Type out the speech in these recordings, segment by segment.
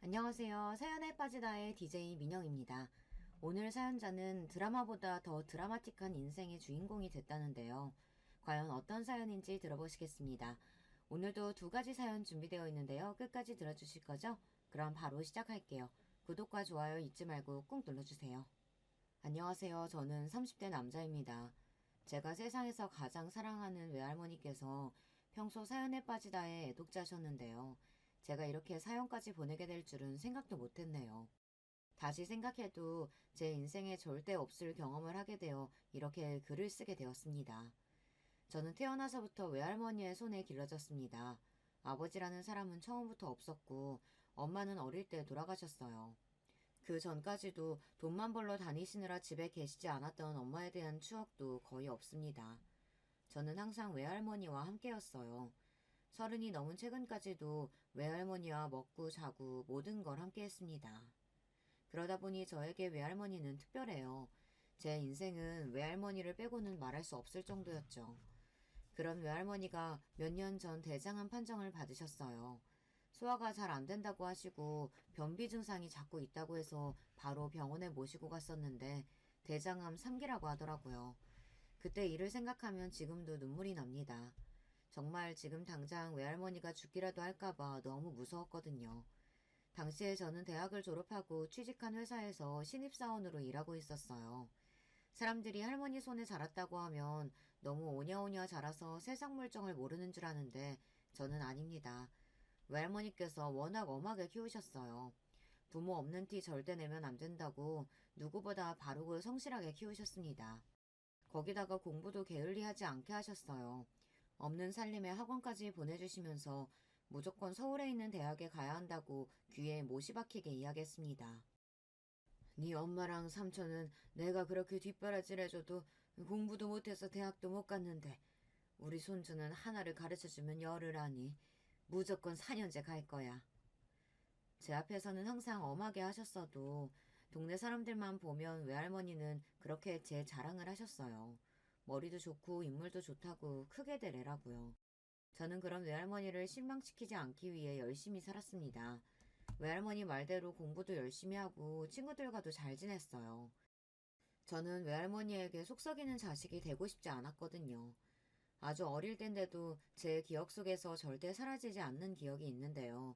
안녕하세요. 사연에 빠지다의 DJ 민영입니다. 오늘 사연자는 드라마보다 더 드라마틱한 인생의 주인공이 됐다는데요. 과연 어떤 사연인지 들어보시겠습니다. 오늘도 두 가지 사연 준비되어 있는데요. 끝까지 들어주실 거죠? 그럼 바로 시작할게요. 구독과 좋아요 잊지 말고 꾹 눌러주세요. 안녕하세요. 저는 30대 남자입니다. 제가 세상에서 가장 사랑하는 외할머니께서 평소 사연에 빠지다의 애독자셨는데요. 제가 이렇게 사연까지 보내게 될 줄은 생각도 못했네요. 다시 생각해도 제 인생에 절대 없을 경험을 하게 되어 이렇게 글을 쓰게 되었습니다. 저는 태어나서부터 외할머니의 손에 길러졌습니다. 아버지라는 사람은 처음부터 없었고 엄마는 어릴 때 돌아가셨어요. 그 전까지도 돈만 벌러 다니시느라 집에 계시지 않았던 엄마에 대한 추억도 거의 없습니다. 저는 항상 외할머니와 함께였어요. 30이 넘은 최근까지도 외할머니와 먹고 자고 모든 걸 함께 했습니다. 그러다 보니 저에게 외할머니는 특별해요. 제 인생은 외할머니를 빼고는 말할 수 없을 정도였죠. 그런 외할머니가 몇 년 전 대장암 판정을 받으셨어요. 소화가 잘 안 된다고 하시고 변비 증상이 자꾸 있다고 해서 바로 병원에 모시고 갔었는데 대장암 3기라고 하더라고요. 그때 일을 생각하면 지금도 눈물이 납니다. 정말 지금 당장 외할머니가 죽기라도 할까봐 너무 무서웠거든요. 당시에 저는 대학을 졸업하고 취직한 회사에서 신입사원으로 일하고 있었어요. 사람들이 할머니 손에 자랐다고 하면 너무 오냐오냐 자라서 세상 물정을 모르는 줄 아는데 저는 아닙니다. 외할머니께서 워낙 엄하게 키우셨어요. 부모 없는 티 절대 내면 안 된다고 누구보다 바르고 성실하게 키우셨습니다. 거기다가 공부도 게을리하지 않게 하셨어요. 없는 살림에 학원까지 보내주시면서 무조건 서울에 있는 대학에 가야 한다고 귀에 못이 박히게 이야기했습니다. 네 엄마랑 삼촌은 내가 그렇게 뒷바라질 해줘도 공부도 못해서 대학도 못 갔는데 우리 손주는 하나를 가르쳐주면 열을 하니 무조건 4년제 갈 거야. 제 앞에서는 항상 엄하게 하셨어도 동네 사람들만 보면 외할머니는 그렇게 제 자랑을 하셨어요. 머리도 좋고 인물도 좋다고 크게 될 애라고요. 저는 그런 외할머니를 실망시키지 않기 위해 열심히 살았습니다. 외할머니 말대로 공부도 열심히 하고 친구들과도 잘 지냈어요. 저는 외할머니에게 속썩이는 자식이 되고 싶지 않았거든요. 아주 어릴 땐데도 제 기억 속에서 절대 사라지지 않는 기억이 있는데요.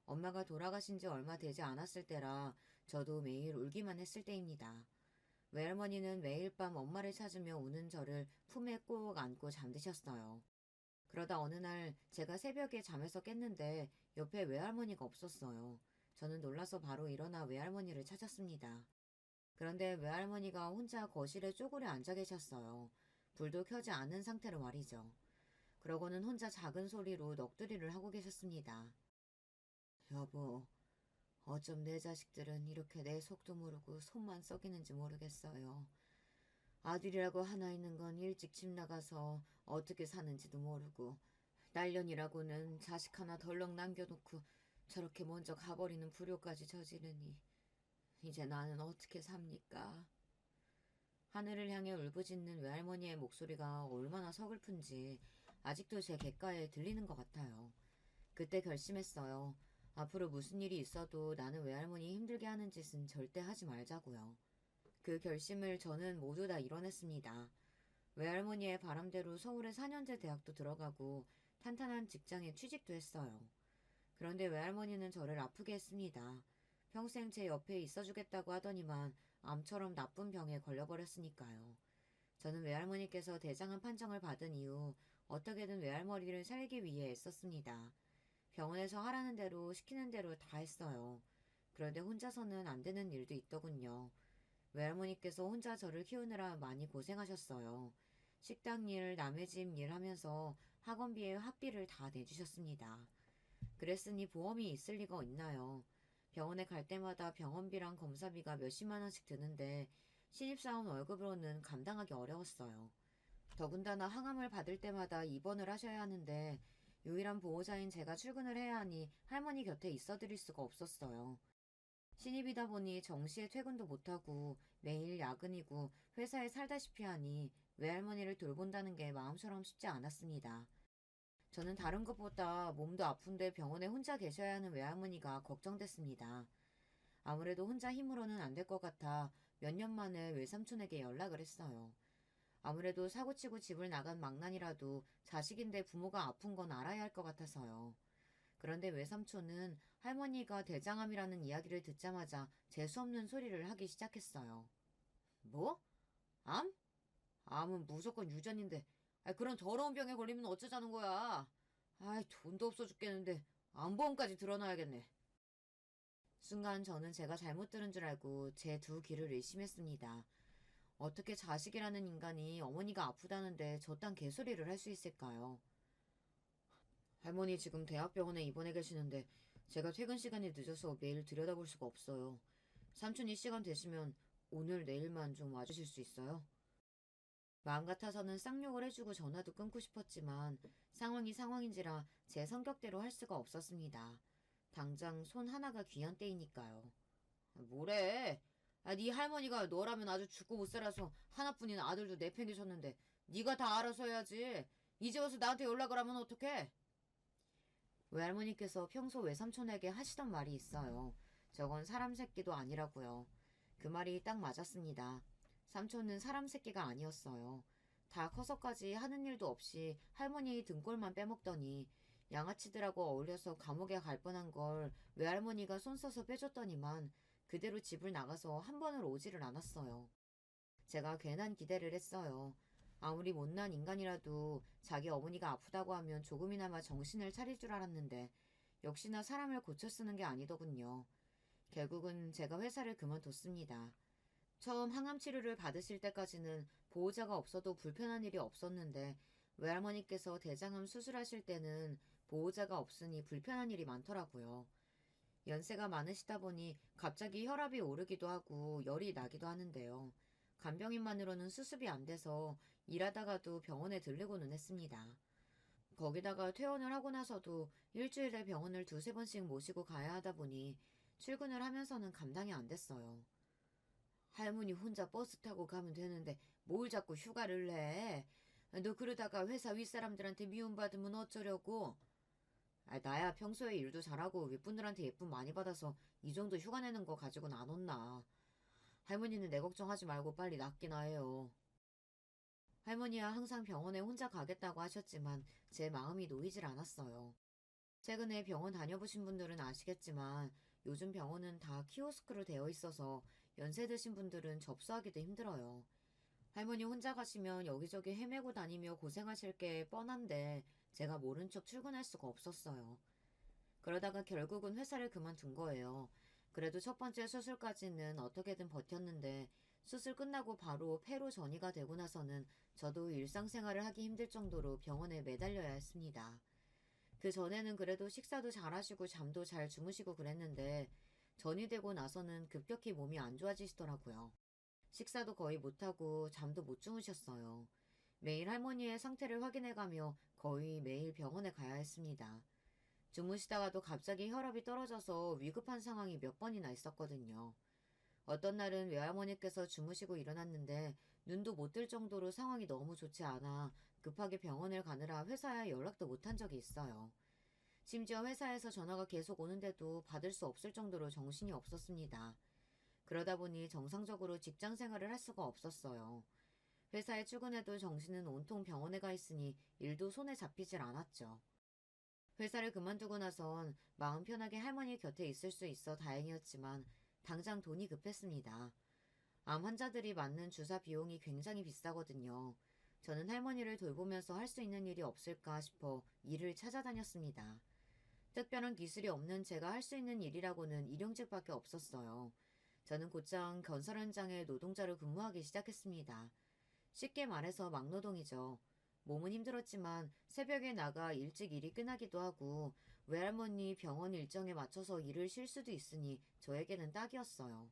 엄마가 돌아가신 지 얼마 되지 않았을 때라 저도 매일 울기만 했을 때입니다. 외할머니는 매일 밤 엄마를 찾으며 우는 저를 품에 꼭 안고 잠드셨어요. 그러다 어느 날 제가 새벽에 잠에서 깼는데 옆에 외할머니가 없었어요. 저는 놀라서 바로 일어나 외할머니를 찾았습니다. 그런데 외할머니가 혼자 거실에 쪼그려 앉아 계셨어요. 불도 켜지 않은 상태로 말이죠. 그러고는 혼자 작은 소리로 넋두리를 하고 계셨습니다. 여보, 어쩜 내 자식들은 이렇게 내 속도 모르고 손만 썩이는지 모르겠어요. 아들이라고 하나 있는 건 일찍 집 나가서 어떻게 사는지도 모르고 딸년이라고는 자식 하나 덜렁 남겨놓고 저렇게 먼저 가버리는 불효까지 저지르니 이제 나는 어떻게 삽니까? 하늘을 향해 울부짖는 외할머니의 목소리가 얼마나 서글픈지 아직도 제 귓가에 들리는 것 같아요. 그때 결심했어요. 앞으로 무슨 일이 있어도 나는 외할머니 힘들게 하는 짓은 절대 하지 말자고요. 그 결심을 저는 모두 다 이뤄냈습니다. 외할머니의 바람대로 서울에 4년제 대학도 들어가고 탄탄한 직장에 취직도 했어요. 그런데 외할머니는 저를 아프게 했습니다. 평생 제 옆에 있어주겠다고 하더니만 암처럼 나쁜 병에 걸려버렸으니까요. 저는 외할머니께서 대장암 판정을 받은 이후 어떻게든 외할머니를 살기 위해 애썼습니다. 병원에서 하라는 대로 시키는 대로 다 했어요. 그런데 혼자서는 안 되는 일도 있더군요. 외할머니께서 혼자 저를 키우느라 많이 고생하셨어요. 식당 일, 남의 집 일 하면서 학원비에 학비를 다 내주셨습니다. 그랬으니 보험이 있을 리가 있나요? 병원에 갈 때마다 병원비랑 검사비가 몇십만 원씩 드는데 신입사원 월급으로는 감당하기 어려웠어요. 더군다나 항암을 받을 때마다 입원을 하셔야 하는데 유일한 보호자인 제가 출근을 해야 하니 할머니 곁에 있어드릴 수가 없었어요. 신입이다 보니 정시에 퇴근도 못하고 매일 야근이고 회사에 살다시피 하니 외할머니를 돌본다는 게 마음처럼 쉽지 않았습니다. 저는 다른 것보다 몸도 아픈데 병원에 혼자 계셔야 하는 외할머니가 걱정됐습니다. 아무래도 혼자 힘으로는 안 될 것 같아 몇 년 만에 외삼촌에게 연락을 했어요. 아무래도 사고치고 집을 나간 망난이라도 자식인데 부모가 아픈 건 알아야 할 것 같아서요. 그런데 외삼촌은 할머니가 대장암이라는 이야기를 듣자마자 재수없는 소리를 하기 시작했어요. 뭐? 암? 암은 무조건 유전인데. 그런 더러운 병에 걸리면 어쩌자는 거야. 돈도 없어 죽겠는데 암보험까지 들어놔야겠네. 순간 저는 제가 잘못 들은 줄 알고 제 두 귀를 의심했습니다. 어떻게 자식이라는 인간이 어머니가 아프다는데 저딴 개소리를 할 수 있을까요? 할머니 지금 대학병원에 입원해 계시는데 제가 퇴근 시간이 늦어서 매일 들여다볼 수가 없어요. 삼촌이 시간 되시면 오늘 내일만 좀 와주실 수 있어요? 마음 같아서는 쌍욕을 해주고 전화도 끊고 싶었지만 상황이 상황인지라 제 성격대로 할 수가 없었습니다. 당장 손 하나가 귀한 때이니까요. 뭐래? 네 할머니가 너라면 아주 죽고 못 살아서 하나뿐인 아들도 내팽개쳤는데 네가 다 알아서 해야지. 이제 와서 나한테 연락을 하면 어떡해? 외할머니께서 평소 외삼촌에게 하시던 말이 있어요. 저건 사람 새끼도 아니라고요. 그 말이 딱 맞았습니다. 삼촌은 사람 새끼가 아니었어요. 다 커서까지 하는 일도 없이 할머니 등골만 빼먹더니 양아치들하고 어울려서 감옥에 갈 뻔한 걸 외할머니가 손 써서 빼줬더니만 그대로 집을 나가서 한 번을 오지를 않았어요. 제가 괜한 기대를 했어요. 아무리 못난 인간이라도 자기 어머니가 아프다고 하면 조금이나마 정신을 차릴 줄 알았는데 역시나 사람을 고쳐 쓰는 게 아니더군요. 결국은 제가 회사를 그만뒀습니다. 처음 항암 치료를 받으실 때까지는 보호자가 없어도 불편한 일이 없었는데 외할머니께서 대장암 수술하실 때는 보호자가 없으니 불편한 일이 많더라고요. 연세가 많으시다 보니 갑자기 혈압이 오르기도 하고 열이 나기도 하는데요. 간병인만으로는 수습이 안 돼서 일하다가도 병원에 들르고는 했습니다. 거기다가 퇴원을 하고 나서도 일주일에 병원을 두세 번씩 모시고 가야 하다 보니 출근을 하면서는 감당이 안 됐어요. 할머니 혼자 버스 타고 가면 되는데 뭘 자꾸 휴가를 내? 너 그러다가 회사 윗사람들한테 미움받으면 어쩌려고? 나야 평소에 일도 잘하고 윗분들한테 예쁨 많이 받아서 이 정도 휴가 내는 거 가지고는 안 혼나. 할머니는 내 걱정하지 말고 빨리 낫기나 해요. 할머니야 항상 병원에 혼자 가겠다고 하셨지만 제 마음이 놓이질 않았어요. 최근에 병원 다녀보신 분들은 아시겠지만 요즘 병원은 다 키오스크로 되어 있어서 연세 드신 분들은 접수하기도 힘들어요. 할머니 혼자 가시면 여기저기 헤매고 다니며 고생하실 게 뻔한데 제가 모른 척 출근할 수가 없었어요. 그러다가 결국은 회사를 그만둔 거예요. 그래도 첫 번째 수술까지는 어떻게든 버텼는데 수술 끝나고 바로 폐로 전이가 되고 나서는 저도 일상생활을 하기 힘들 정도로 병원에 매달려야 했습니다. 그 전에는 그래도 식사도 잘 하시고 잠도 잘 주무시고 그랬는데 전이 되고 나서는 급격히 몸이 안 좋아지시더라고요. 식사도 거의 못하고 잠도 못 주무셨어요. 매일 할머니의 상태를 확인해가며 거의 매일 병원에 가야 했습니다. 주무시다가도 갑자기 혈압이 떨어져서 위급한 상황이 몇 번이나 있었거든요. 어떤 날은 외할머니께서 주무시고 일어났는데 눈도 못 뜰 정도로 상황이 너무 좋지 않아 급하게 병원을 가느라 회사에 연락도 못한 적이 있어요. 심지어 회사에서 전화가 계속 오는데도 받을 수 없을 정도로 정신이 없었습니다. 그러다 보니 정상적으로 직장 생활을 할 수가 없었어요. 회사에 출근해도 정신은 온통 병원에 가 있으니 일도 손에 잡히질 않았죠. 회사를 그만두고 나선 마음 편하게 할머니 곁에 있을 수 있어 다행이었지만 당장 돈이 급했습니다. 암 환자들이 맞는 주사 비용이 굉장히 비싸거든요. 저는 할머니를 돌보면서 할 수 있는 일이 없을까 싶어 일을 찾아다녔습니다. 특별한 기술이 없는 제가 할 수 있는 일이라고는 일용직밖에 없었어요. 저는 곧장 건설 현장에 노동자로 근무하기 시작했습니다. 쉽게 말해서 막노동이죠. 몸은 힘들었지만 새벽에 나가 일찍 일이 끝나기도 하고 외할머니 병원 일정에 맞춰서 일을 쉴 수도 있으니 저에게는 딱이었어요.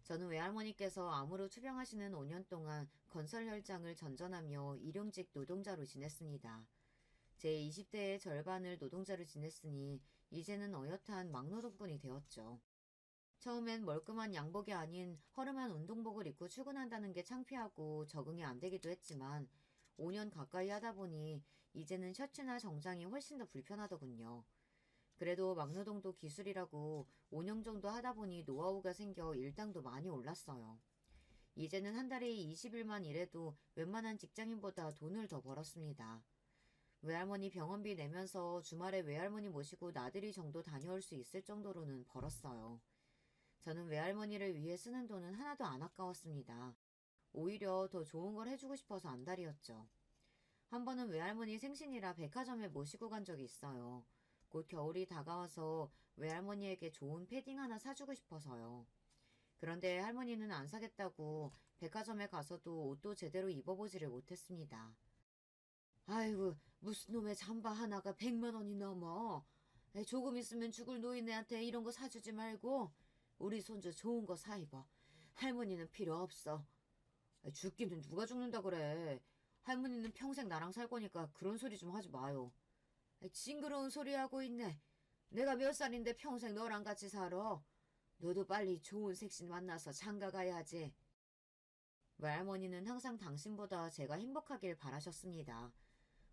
저는 외할머니께서 암으로 투병하시는 5년 동안 건설 현장을 전전하며 일용직 노동자로 지냈습니다. 제 20대의 절반을 노동자로 지냈으니 이제는 어엿한 막노동꾼이 되었죠. 처음엔 멀끔한 양복이 아닌 허름한 운동복을 입고 출근한다는 게 창피하고 적응이 안 되기도 했지만 5년 가까이 하다 보니 이제는 셔츠나 정장이 훨씬 더 불편하더군요. 그래도 막노동도 기술이라고 5년 정도 하다 보니 노하우가 생겨 일당도 많이 올랐어요. 이제는 한 달에 20일만 일해도 웬만한 직장인보다 돈을 더 벌었습니다. 외할머니 병원비 내면서 주말에 외할머니 모시고 나들이 정도 다녀올 수 있을 정도로는 벌었어요. 저는 외할머니를 위해 쓰는 돈은 하나도 안 아까웠습니다. 오히려 더 좋은 걸 해주고 싶어서 안달이었죠. 한 번은 외할머니 생신이라 백화점에 모시고 간 적이 있어요. 곧 겨울이 다가와서 외할머니에게 좋은 패딩 하나 사주고 싶어서요. 그런데 할머니는 안 사겠다고 백화점에 가서도 옷도 제대로 입어보지를 못했습니다. 아이고, 무슨 놈의 잠바 하나가 100만 원이 넘어. 조금 있으면 죽을 노인네한테 이런 거 사주지 말고 우리 손주 좋은 거 사 입어. 할머니는 필요 없어. 죽기는 누가 죽는다 그래. 할머니는 평생 나랑 살 거니까 그런 소리 좀 하지 마요. 징그러운 소리 하고 있네. 내가 몇 살인데 평생 너랑 같이 살아. 너도 빨리 좋은 색신 만나서 장가 가야지. 외할머니는 항상 당신보다 제가 행복하길 바라셨습니다.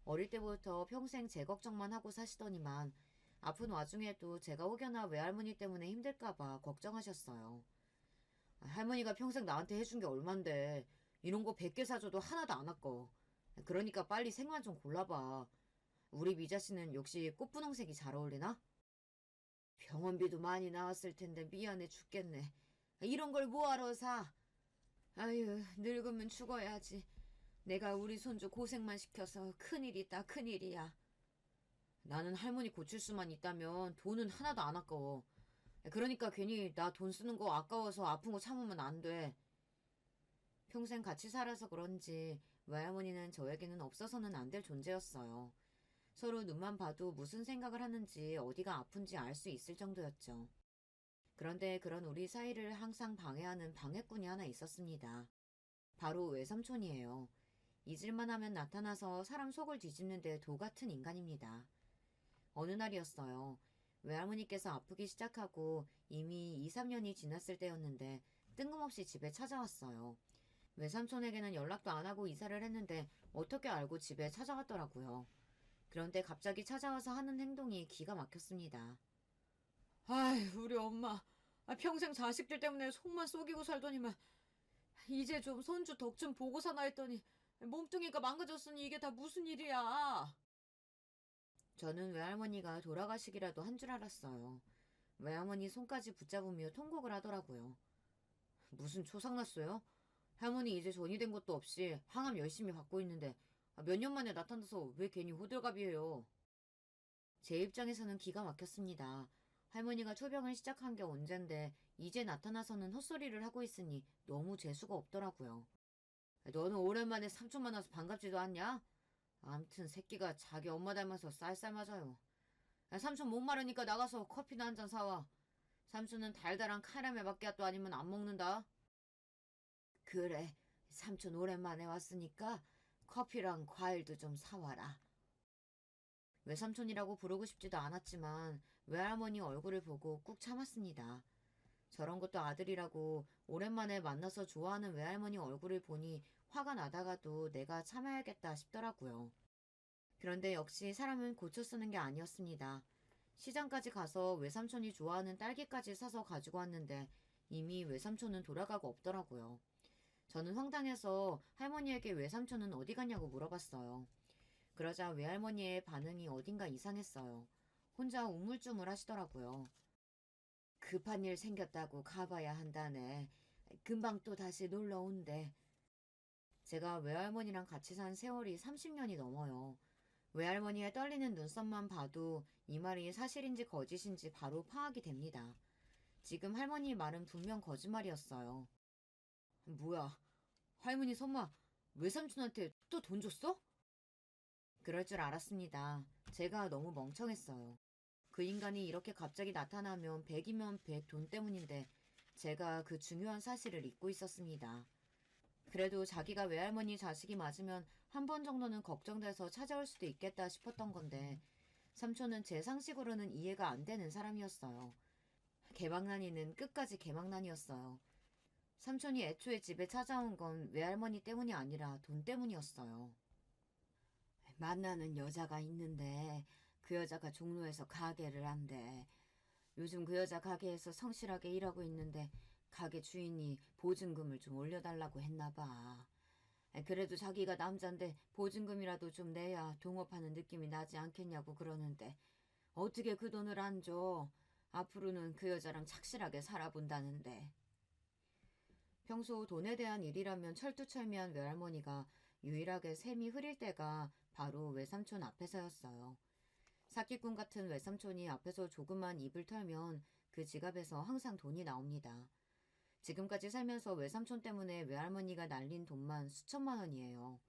어릴 때부터 평생 제 걱정만 하고 사시더니만 아픈 와중에도 제가 혹여나 외할머니 때문에 힘들까봐 걱정하셨어요. 할머니가 평생 나한테 해준 게 얼만데 이런 거 100개 사줘도 하나도 안 아까워. 그러니까 빨리 색만 좀 골라봐. 우리 미자 씨는 역시 꽃분홍색이 잘 어울리나? 병원비도 많이 나왔을 텐데 미안해 죽겠네. 이런 걸 뭐하러 사? 아유, 늙으면 죽어야지. 내가 우리 손주 고생만 시켜서 큰일이다, 큰일이야. 나는 할머니 고칠 수만 있다면 돈은 하나도 안 아까워. 그러니까 괜히 나 돈 쓰는 거 아까워서 아픈 거 참으면 안 돼. 평생 같이 살아서 그런지 외할머니는 저에게는 없어서는 안 될 존재였어요. 서로 눈만 봐도 무슨 생각을 하는지 어디가 아픈지 알 수 있을 정도였죠. 그런데 그런 우리 사이를 항상 방해하는 방해꾼이 하나 있었습니다. 바로 외삼촌이에요. 잊을만 하면 나타나서 사람 속을 뒤집는데 도 같은 인간입니다. 어느 날이었어요. 외할머니께서 아프기 시작하고 이미 2, 3년이 지났을 때였는데 뜬금없이 집에 찾아왔어요. 외삼촌에게는 연락도 안 하고 이사를 했는데 어떻게 알고 집에 찾아왔더라고요. 그런데 갑자기 찾아와서 하는 행동이 기가 막혔습니다. 아이, 우리 엄마. 평생 자식들 때문에 속만 썩이고 살더니만 이제 좀 손주 덕 좀 보고 사나 했더니 몸뚱이가 망가졌으니 이게 다 무슨 일이야. 저는 외할머니가 돌아가시기라도 한 줄 알았어요. 외할머니 손까지 붙잡으며 통곡을 하더라고요. 무슨 초상났어요? 할머니 이제 전이 된 것도 없이 항암 열심히 받고 있는데 몇 년 만에 나타나서 왜 괜히 호들갑이에요? 제 입장에서는 기가 막혔습니다. 할머니가 초병을 시작한 게 언젠데 이제 나타나서는 헛소리를 하고 있으니 너무 재수가 없더라고요. 너는 오랜만에 삼촌 만나서 반갑지도 않냐? 암튼 새끼가 자기 엄마 닮아서 쌀쌀 맞아요. 삼촌 목마르니까 나가서 커피나 한 잔 사와. 삼촌은 달달한 카라멜 밖에 또 아니면 안 먹는다. 그래, 삼촌 오랜만에 왔으니까 커피랑 과일도 좀 사와라. 외삼촌이라고 부르고 싶지도 않았지만 외할머니 얼굴을 보고 꾹 참았습니다. 저런 것도 아들이라고 오랜만에 만나서 좋아하는 외할머니 얼굴을 보니 화가 나다가도 내가 참아야겠다 싶더라고요. 그런데 역시 사람은 고쳐 쓰는 게 아니었습니다. 시장까지 가서 외삼촌이 좋아하는 딸기까지 사서 가지고 왔는데 이미 외삼촌은 돌아가고 없더라고요. 저는 황당해서 할머니에게 외삼촌은 어디 갔냐고 물어봤어요. 그러자 외할머니의 반응이 어딘가 이상했어요. 혼자 우물쭈물 하시더라고요. 급한 일 생겼다고 가봐야 한다네. 금방 또 다시 놀러 온대. 제가 외할머니랑 같이 산 세월이 30년이 넘어요. 외할머니의 떨리는 눈썹만 봐도 이 말이 사실인지 거짓인지 바로 파악이 됩니다. 지금 할머니 말은 분명 거짓말이었어요. 뭐야, 할머니 설마 외삼촌한테 또 돈 줬어? 그럴 줄 알았습니다. 제가 너무 멍청했어요. 그 인간이 이렇게 갑자기 나타나면 100이면 100 돈 때문인데 제가 그 중요한 사실을 잊고 있었습니다. 그래도 자기가 외할머니 자식이 맞으면 한 번 정도는 걱정돼서 찾아올 수도 있겠다 싶었던 건데 삼촌은 제 상식으로는 이해가 안 되는 사람이었어요. 개망난이는 끝까지 개망난이었어요. 삼촌이 애초에 집에 찾아온 건 외할머니 때문이 아니라 돈 때문이었어요. 만나는 여자가 있는데 그 여자가 종로에서 가게를 한대. 요즘 그 여자 가게에서 성실하게 일하고 있는데 가게 주인이 보증금을 좀 올려달라고 했나 봐. 그래도 자기가 남잔데 보증금이라도 좀 내야 동업하는 느낌이 나지 않겠냐고 그러는데 어떻게 그 돈을 안 줘? 앞으로는 그 여자랑 착실하게 살아본다는데. 평소 돈에 대한 일이라면 철두철미한 외할머니가 유일하게 샘이 흐릴 때가 바로 외삼촌 앞에서였어요. 사기꾼 같은 외삼촌이 앞에서 조금만 입을 털면 그 지갑에서 항상 돈이 나옵니다. 지금까지 살면서 외삼촌 때문에 외할머니가 날린 돈만 수천만 원이에요.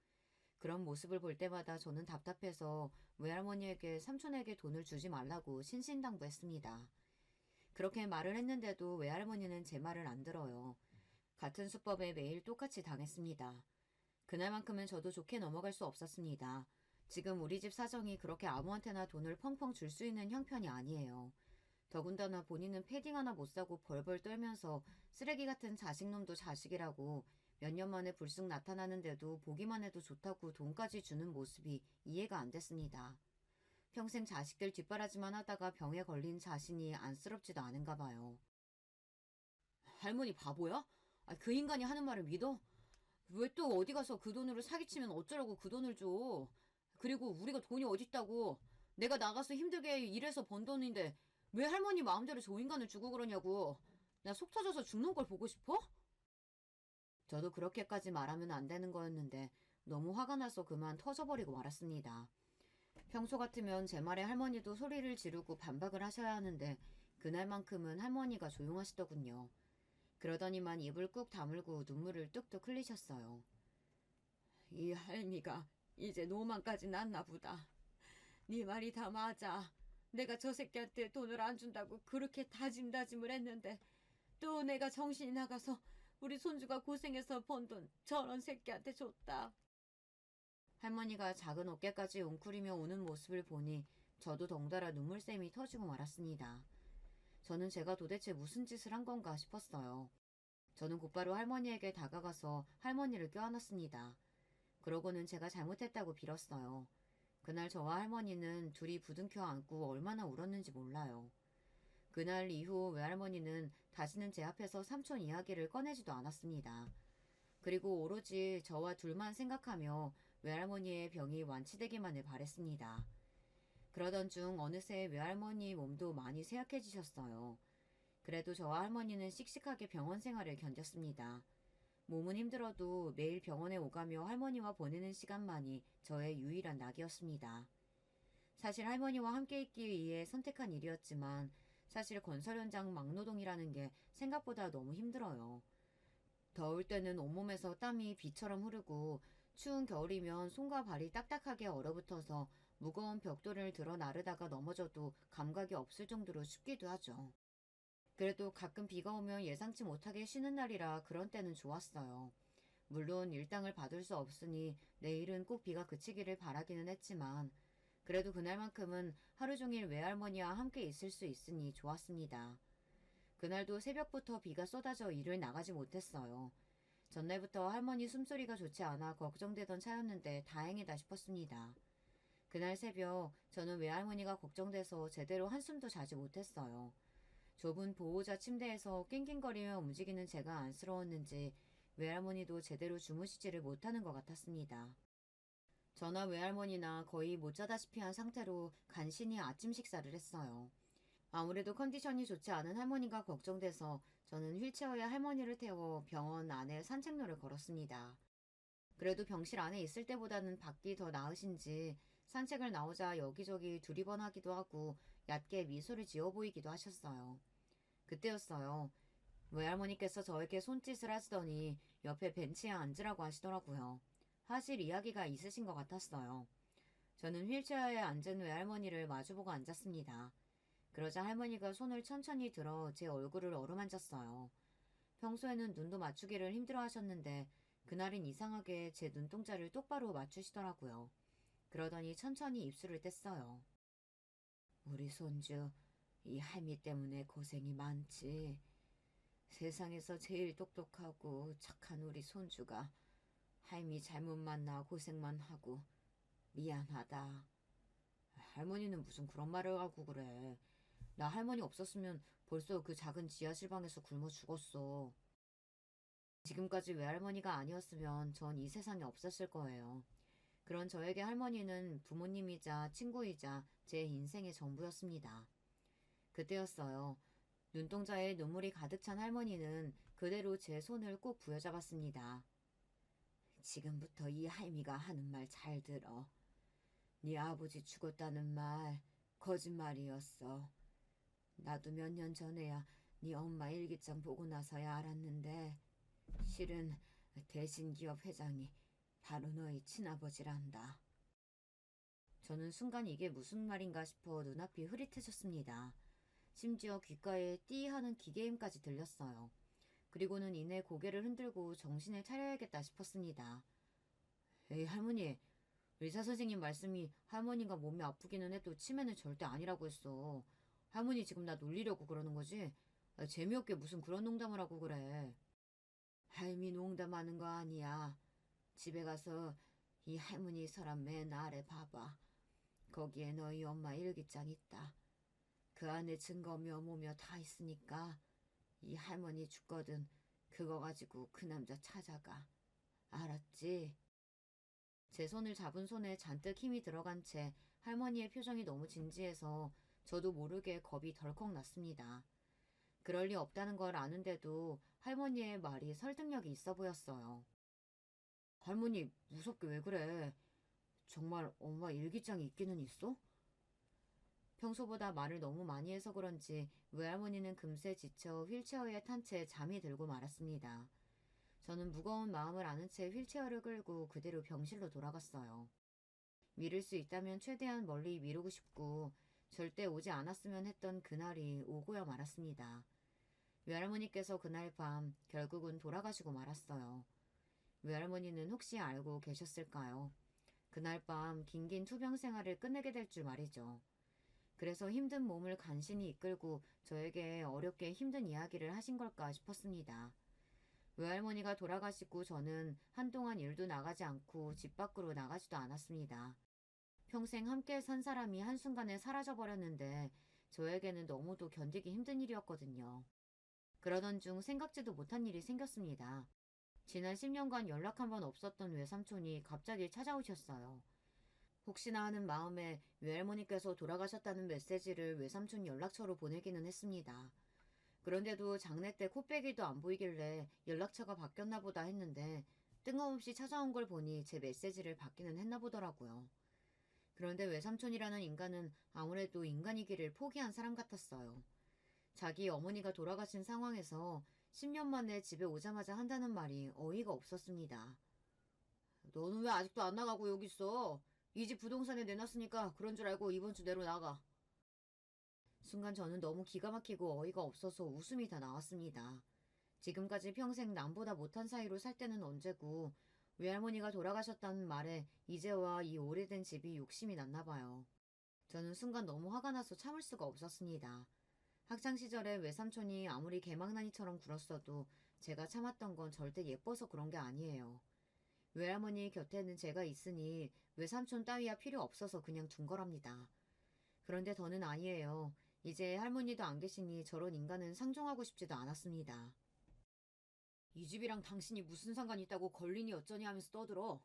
그런 모습을 볼 때마다 저는 답답해서 외할머니에게 삼촌에게 돈을 주지 말라고 신신당부했습니다. 그렇게 말을 했는데도 외할머니는 제 말을 안 들어요. 같은 수법에 매일 똑같이 당했습니다. 그날만큼은 저도 좋게 넘어갈 수 없었습니다. 지금 우리 집 사정이 그렇게 아무한테나 돈을 펑펑 줄 수 있는 형편이 아니에요. 더군다나 본인은 패딩 하나 못 사고 벌벌 떨면서 쓰레기 같은 자식놈도 자식이라고 몇 년 만에 불쑥 나타나는데도 보기만 해도 좋다고 돈까지 주는 모습이 이해가 안 됐습니다. 평생 자식들 뒷바라지만 하다가 병에 걸린 자신이 안쓰럽지도 않은가 봐요. 할머니 바보야? 그 인간이 하는 말을 믿어? 왜 또 어디 가서 그 돈으로 사기치면 어쩌라고 그 돈을 줘? 그리고 우리가 돈이 어딨다고? 내가 나가서 힘들게 일해서 번 돈인데 왜 할머니 마음대로 저 인간을 주고 그러냐고. 나 속 터져서 죽는 걸 보고 싶어? 저도 그렇게까지 말하면 안 되는 거였는데 너무 화가 나서 그만 터져버리고 말았습니다. 평소 같으면 제 말에 할머니도 소리를 지르고 반박을 하셔야 하는데 그날만큼은 할머니가 조용하시더군요. 그러더니만 입을 꾹 다물고 눈물을 뚝뚝 흘리셨어요. 이 할미가 이제 노만까지 났나 보다. 네 말이 다 맞아. 내가 저 새끼한테 돈을 안 준다고 그렇게 다짐다짐을 했는데 또 내가 정신이 나가서 우리 손주가 고생해서 번 돈 저런 새끼한테 줬다. 할머니가 작은 어깨까지 웅크리며 우는 모습을 보니 저도 덩달아 눈물샘이 터지고 말았습니다. 저는 제가 도대체 무슨 짓을 한 건가 싶었어요. 저는 곧바로 할머니에게 다가가서 할머니를 껴안았습니다. 그러고는 제가 잘못했다고 빌었어요. 그날 저와 할머니는 둘이 부둥켜 안고 얼마나 울었는지 몰라요. 그날 이후 외할머니는 다시는 제 앞에서 삼촌 이야기를 꺼내지도 않았습니다. 그리고 오로지 저와 둘만 생각하며 외할머니의 병이 완치되기만을 바랬습니다. 그러던 중 어느새 외할머니 몸도 많이 쇠약해지셨어요. 그래도 저와 할머니는 씩씩하게 병원 생활을 견뎠습니다. 몸은 힘들어도 매일 병원에 오가며 할머니와 보내는 시간만이 저의 유일한 낙이었습니다. 사실 할머니와 함께 있기 위해 선택한 일이었지만 사실 건설 현장 막노동이라는 게 생각보다 너무 힘들어요. 더울 때는 온몸에서 땀이 비처럼 흐르고 추운 겨울이면 손과 발이 딱딱하게 얼어붙어서 무거운 벽돌을 들어 나르다가 넘어져도 감각이 없을 정도로 춥기도 하죠. 그래도 가끔 비가 오면 예상치 못하게 쉬는 날이라 그런 때는 좋았어요. 물론 일당을 받을 수 없으니 내일은 꼭 비가 그치기를 바라기는 했지만 그래도 그날만큼은 하루 종일 외할머니와 함께 있을 수 있으니 좋았습니다. 그날도 새벽부터 비가 쏟아져 일을 나가지 못했어요. 전날부터 할머니 숨소리가 좋지 않아 걱정되던 차였는데 다행이다 싶었습니다. 그날 새벽 저는 외할머니가 걱정돼서 제대로 한숨도 자지 못했어요. 좁은 보호자 침대에서 낑낑거리며 움직이는 제가 안쓰러웠는지 외할머니도 제대로 주무시지를 못하는 것 같았습니다. 저나 외할머니나 거의 못 자다시피 한 상태로 간신히 아침 식사를 했어요. 아무래도 컨디션이 좋지 않은 할머니가 걱정돼서 저는 휠체어에 할머니를 태워 병원 안에 산책로를 걸었습니다. 그래도 병실 안에 있을 때보다는 밖이 더 나으신지 산책을 나오자 여기저기 두리번하기도 하고 얕게 미소를 지어 보이기도 하셨어요. 그때였어요. 외할머니께서 저에게 손짓을 하시더니 옆에 벤치에 앉으라고 하시더라고요. 사실 이야기가 있으신 것 같았어요. 저는 휠체어에 앉은 외할머니를 마주보고 앉았습니다. 그러자 할머니가 손을 천천히 들어 제 얼굴을 어루만졌어요. 평소에는 눈도 맞추기를 힘들어 하셨는데 그날은 이상하게 제 눈동자를 똑바로 맞추시더라고요. 그러더니 천천히 입술을 뗐어요. 우리 손주, 이 할미 때문에 고생이 많지. 세상에서 제일 똑똑하고 착한 우리 손주가 할미 잘못 만나 고생만 하고 미안하다. 할머니는 무슨 그런 말을 하고 그래. 나 할머니 없었으면 벌써 그 작은 지하실 방에서 굶어 죽었어. 지금까지 외할머니가 아니었으면 전 이 세상에 없었을 거예요. 그런 저에게 할머니는 부모님이자 친구이자 제 인생의 전부였습니다. 그때였어요. 눈동자에 눈물이 가득 찬 할머니는 그대로 제 손을 꼭 부여잡았습니다. 지금부터 이 할미가 하는 말 잘 들어. 네 아버지 죽었다는 말 거짓말이었어. 나도 몇 년 전에야 네 엄마 일기장 보고 나서야 알았는데 실은 대신기업 회장이 바로 너희 친아버지란다. 저는 순간 이게 무슨 말인가 싶어 눈앞이 흐릿해졌습니다. 심지어 귓가에 띠 하는 기계음까지 들렸어요. 그리고는 이내 고개를 흔들고 정신을 차려야겠다 싶었습니다. 에이 할머니, 의사 선생님 말씀이 할머니가 몸이 아프기는 해도 치매는 절대 아니라고 했어. 할머니 지금 나 놀리려고 그러는 거지? 재미없게 무슨 그런 농담을 하고 그래. 할미 농담하는 거 아니야. 집에 가서 이 할머니 서랍 맨 아래 봐봐. 거기에 너희 엄마 일기장 있다. 그 안에 증거며 뭐며 다 있으니까 이 할머니 죽거든 그거 가지고 그 남자 찾아가. 알았지? 제 손을 잡은 손에 잔뜩 힘이 들어간 채 할머니의 표정이 너무 진지해서 저도 모르게 겁이 덜컥 났습니다. 그럴 리 없다는 걸 아는데도 할머니의 말이 설득력이 있어 보였어요. 할머니, 무섭게 왜 그래? 정말 엄마 일기장이 있기는 있어? 평소보다 말을 너무 많이 해서 그런지 외할머니는 금세 지쳐 휠체어에 탄 채 잠이 들고 말았습니다. 저는 무거운 마음을 아는 채 휠체어를 끌고 그대로 병실로 돌아갔어요. 미룰 수 있다면 최대한 멀리 미루고 싶고 절대 오지 않았으면 했던 그날이 오고야 말았습니다. 외할머니께서 그날 밤 결국은 돌아가시고 말았어요. 외할머니는 혹시 알고 계셨을까요? 그날 밤 긴긴 투병 생활을 끝내게 될 줄 말이죠. 그래서 힘든 몸을 간신히 이끌고 저에게 어렵게 힘든 이야기를 하신 걸까 싶었습니다. 외할머니가 돌아가시고 저는 한동안 일도 나가지 않고 집 밖으로 나가지도 않았습니다. 평생 함께 산 사람이 한순간에 사라져버렸는데 저에게는 너무도 견디기 힘든 일이었거든요. 그러던 중 생각지도 못한 일이 생겼습니다. 지난 10년간 연락 한 번 없었던 외삼촌이 갑자기 찾아오셨어요. 혹시나 하는 마음에 외할머니께서 돌아가셨다는 메시지를 외삼촌 연락처로 보내기는 했습니다. 그런데도 장례 때 코빼기도 안 보이길래 연락처가 바뀌었나 보다 했는데 뜬금없이 찾아온 걸 보니 제 메시지를 받기는 했나 보더라고요. 그런데 외삼촌이라는 인간은 아무래도 인간이기를 포기한 사람 같았어요. 자기 어머니가 돌아가신 상황에서 10년 만에 집에 오자마자 한다는 말이 어이가 없었습니다. 너는 왜 아직도 안 나가고 여기 있어? 이 집 부동산에 내놨으니까 그런 줄 알고 이번 주 내로 나가. 순간 저는 너무 기가 막히고 어이가 없어서 웃음이 다 나왔습니다. 지금까지 평생 남보다 못한 사이로 살 때는 언제고 외할머니가 돌아가셨다는 말에 이제와 이 오래된 집이 욕심이 났나 봐요. 저는 순간 너무 화가 나서 참을 수가 없었습니다. 학창시절에 외삼촌이 아무리 개망나니처럼 굴었어도 제가 참았던 건 절대 예뻐서 그런 게 아니에요. 외할머니 곁에는 제가 있으니 외삼촌 따위야 필요 없어서 그냥 둔 거랍니다. 그런데 더는 아니에요. 이제 할머니도 안 계시니 저런 인간은 상종하고 싶지도 않았습니다. 이 집이랑 당신이 무슨 상관이 있다고 걸리니 어쩌니 하면서 떠들어.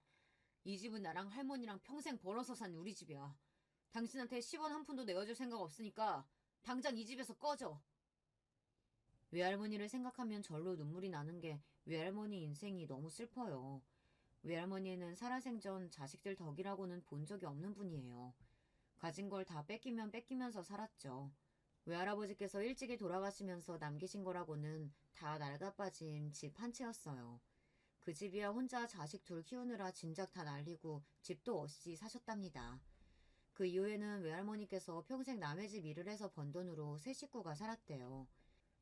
이 집은 나랑 할머니랑 평생 벌어서 산 우리 집이야. 당신한테 10원 한 푼도 내어줄 생각 없으니까 당장 이 집에서 꺼져. 외할머니를 생각하면 절로 눈물이 나는 게 외할머니 인생이 너무 슬퍼요. 외할머니는 살아생전 자식들 덕이라고는 본 적이 없는 분이에요. 가진 걸 다 뺏기면 뺏기면서 살았죠. 외할아버지께서 일찍이 돌아가시면서 남기신 거라고는 다 낡아빠진 집 한 채였어요. 그 집이야 혼자 자식 둘 키우느라 진작 다 날리고 집도 없이 사셨답니다. 그 이후에는 외할머니께서 평생 남의 집 일을 해서 번 돈으로 세 식구가 살았대요.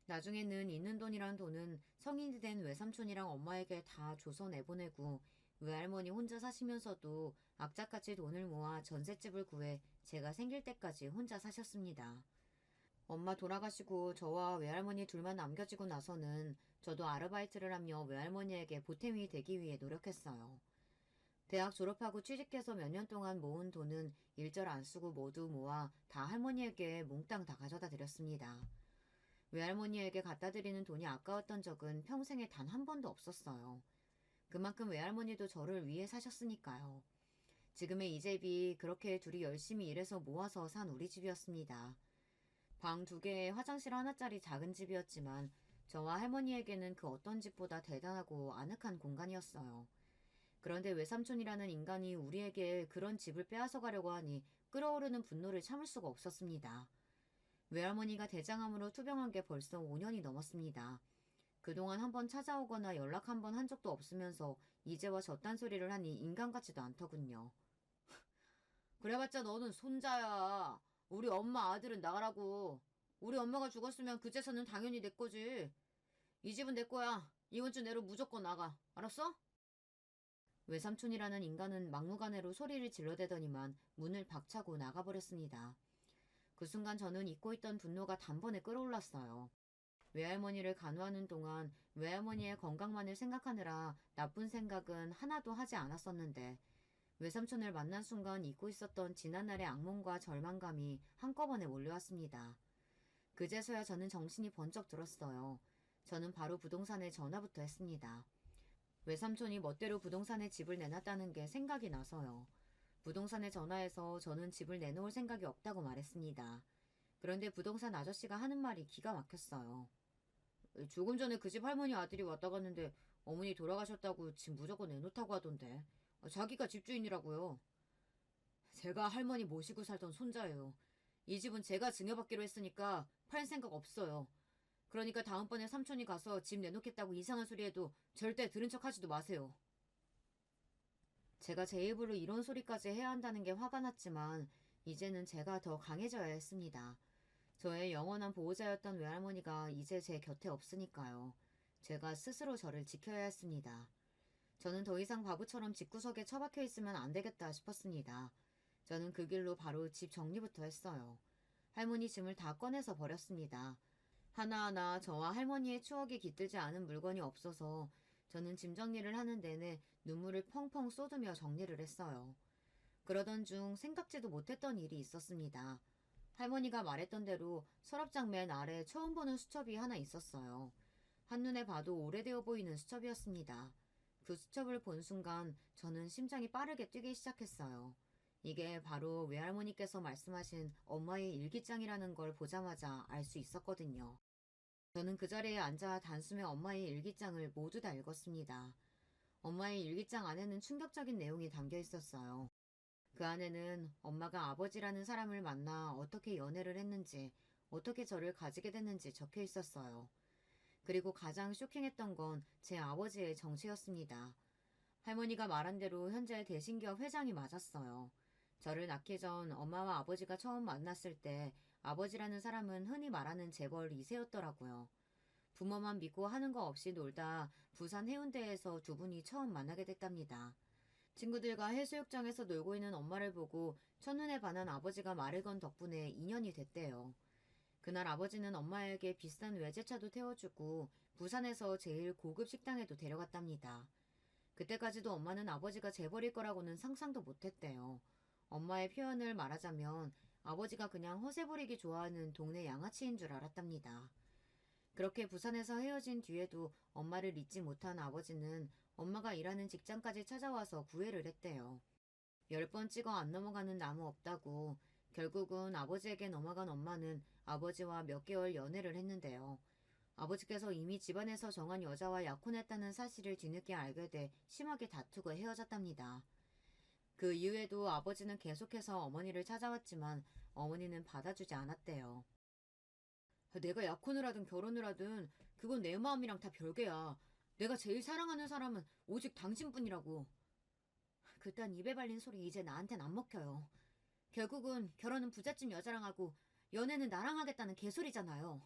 나중에는 있는 돈이란 돈은 성인이 된 외삼촌이랑 엄마에게 다 줘서 내보내고 외할머니 혼자 사시면서도 악착같이 돈을 모아 전셋집을 구해 제가 생길 때까지 혼자 사셨습니다. 엄마 돌아가시고 저와 외할머니 둘만 남겨지고 나서는 저도 아르바이트를 하며 외할머니에게 보탬이 되기 위해 노력했어요. 대학 졸업하고 취직해서 몇 년 동안 모은 돈은 일절 안 쓰고 모두 모아 다 할머니에게 몽땅 다 가져다 드렸습니다. 외할머니에게 갖다 드리는 돈이 아까웠던 적은 평생에 단 한 번도 없었어요. 그만큼 외할머니도 저를 위해 사셨으니까요. 지금의 이 집이 그렇게 둘이 열심히 일해서 모아서 산 우리 집이었습니다. 방 2개에 화장실 하나짜리 작은 집이었지만 저와 할머니에게는 그 어떤 집보다 대단하고 아늑한 공간이었어요. 그런데 외삼촌이라는 인간이 우리에게 그런 집을 빼앗아 가려고 하니 끓어오르는 분노를 참을 수가 없었습니다. 외할머니가 대장암으로 투병한 게 벌써 5년이 넘었습니다. 그동안 한번 찾아오거나 연락 한번 한 적도 없으면서 이제와 저딴 소리를 하니 인간 같지도 않더군요. 그래봤자 너는 손자야. 우리 엄마 아들은 나가라고. 우리 엄마가 죽었으면 그 재산은 당연히 내 거지. 이 집은 내 거야. 이번 주 내로 무조건 나가. 알았어? 외삼촌이라는 인간은 막무가내로 소리를 질러대더니만 문을 박차고 나가버렸습니다. 그 순간 저는 잊고 있던 분노가 단번에 끌어올랐어요. 외할머니를 간호하는 동안 외할머니의 건강만을 생각하느라 나쁜 생각은 하나도 하지 않았었는데 외삼촌을 만난 순간 잊고 있었던 지난날의 악몽과 절망감이 한꺼번에 몰려왔습니다. 그제서야 저는 정신이 번쩍 들었어요. 저는 바로 부동산에 전화부터 했습니다. 외삼촌이 멋대로 부동산에 집을 내놨다는 게 생각이 나서요. 부동산에 전화해서 저는 집을 내놓을 생각이 없다고 말했습니다. 그런데 부동산 아저씨가 하는 말이 기가 막혔어요. 조금 전에 그 집 할머니 아들이 왔다 갔는데 어머니 돌아가셨다고 집 무조건 내놓다고 하던데. 자기가 집주인이라고요. 제가 할머니 모시고 살던 손자예요. 이 집은 제가 증여받기로 했으니까 팔 생각 없어요. 그러니까 다음번에 삼촌이 가서 집 내놓겠다고 이상한 소리 해도 절대 들은 척 하지도 마세요. 제가 제 입으로 이런 소리까지 해야 한다는 게 화가 났지만 이제는 제가 더 강해져야 했습니다. 저의 영원한 보호자였던 외할머니가 이제 제 곁에 없으니까요. 제가 스스로 저를 지켜야 했습니다. 저는 더 이상 바보처럼 집구석에 처박혀 있으면 안 되겠다 싶었습니다. 저는 그 길로 바로 집 정리부터 했어요. 할머니 짐을 다 꺼내서 버렸습니다. 하나하나 저와 할머니의 추억이 깃들지 않은 물건이 없어서 저는 짐 정리를 하는 내내 눈물을 펑펑 쏟으며 정리를 했어요. 그러던 중 생각지도 못했던 일이 있었습니다. 할머니가 말했던 대로 서랍장 맨 아래 처음 보는 수첩이 하나 있었어요. 한눈에 봐도 오래되어 보이는 수첩이었습니다. 그 수첩을 본 순간 저는 심장이 빠르게 뛰기 시작했어요. 이게 바로 외할머니께서 말씀하신 엄마의 일기장이라는 걸 보자마자 알 수 있었거든요. 저는 그 자리에 앉아 단숨에 엄마의 일기장을 모두 다 읽었습니다. 엄마의 일기장 안에는 충격적인 내용이 담겨 있었어요. 그 안에는 엄마가 아버지라는 사람을 만나 어떻게 연애를 했는지, 어떻게 저를 가지게 됐는지 적혀 있었어요. 그리고 가장 쇼킹했던 건 제 아버지의 정체였습니다. 할머니가 말한 대로 현재 대신기업 회장이 맞았어요. 저를 낳기 전 엄마와 아버지가 처음 만났을 때 아버지라는 사람은 흔히 말하는 재벌 2세였더라고요. 부모만 믿고 하는 거 없이 놀다 부산 해운대에서 두 분이 처음 만나게 됐답니다. 친구들과 해수욕장에서 놀고 있는 엄마를 보고 첫눈에 반한 아버지가 말을 건 덕분에 인연이 됐대요. 그날 아버지는 엄마에게 비싼 외제차도 태워주고 부산에서 제일 고급 식당에도 데려갔답니다. 그때까지도 엄마는 아버지가 재벌일 거라고는 상상도 못했대요. 엄마의 표현을 말하자면 아버지가 그냥 허세 부리기 좋아하는 동네 양아치인 줄 알았답니다. 그렇게 부산에서 헤어진 뒤에도 엄마를 잊지 못한 아버지는 엄마가 일하는 직장까지 찾아와서 구애를 했대요. 10번 찍어 안 넘어가는 나무 없다고. 결국은 아버지에게 넘어간 엄마는 아버지와 몇 개월 연애를 했는데요. 아버지께서 이미 집안에서 정한 여자와 약혼했다는 사실을 뒤늦게 알게 돼 심하게 다투고 헤어졌답니다. 그 이후에도 아버지는 계속해서 어머니를 찾아왔지만 어머니는 받아주지 않았대요. 내가 약혼을 하든 결혼을 하든 그건 내 마음이랑 다 별개야. 내가 제일 사랑하는 사람은 오직 당신뿐이라고. 그딴 입에 발린 소리 이제 나한텐 안 먹혀요. 결국은 결혼은 부잣집 여자랑 하고 연애는 나랑 하겠다는 개소리잖아요.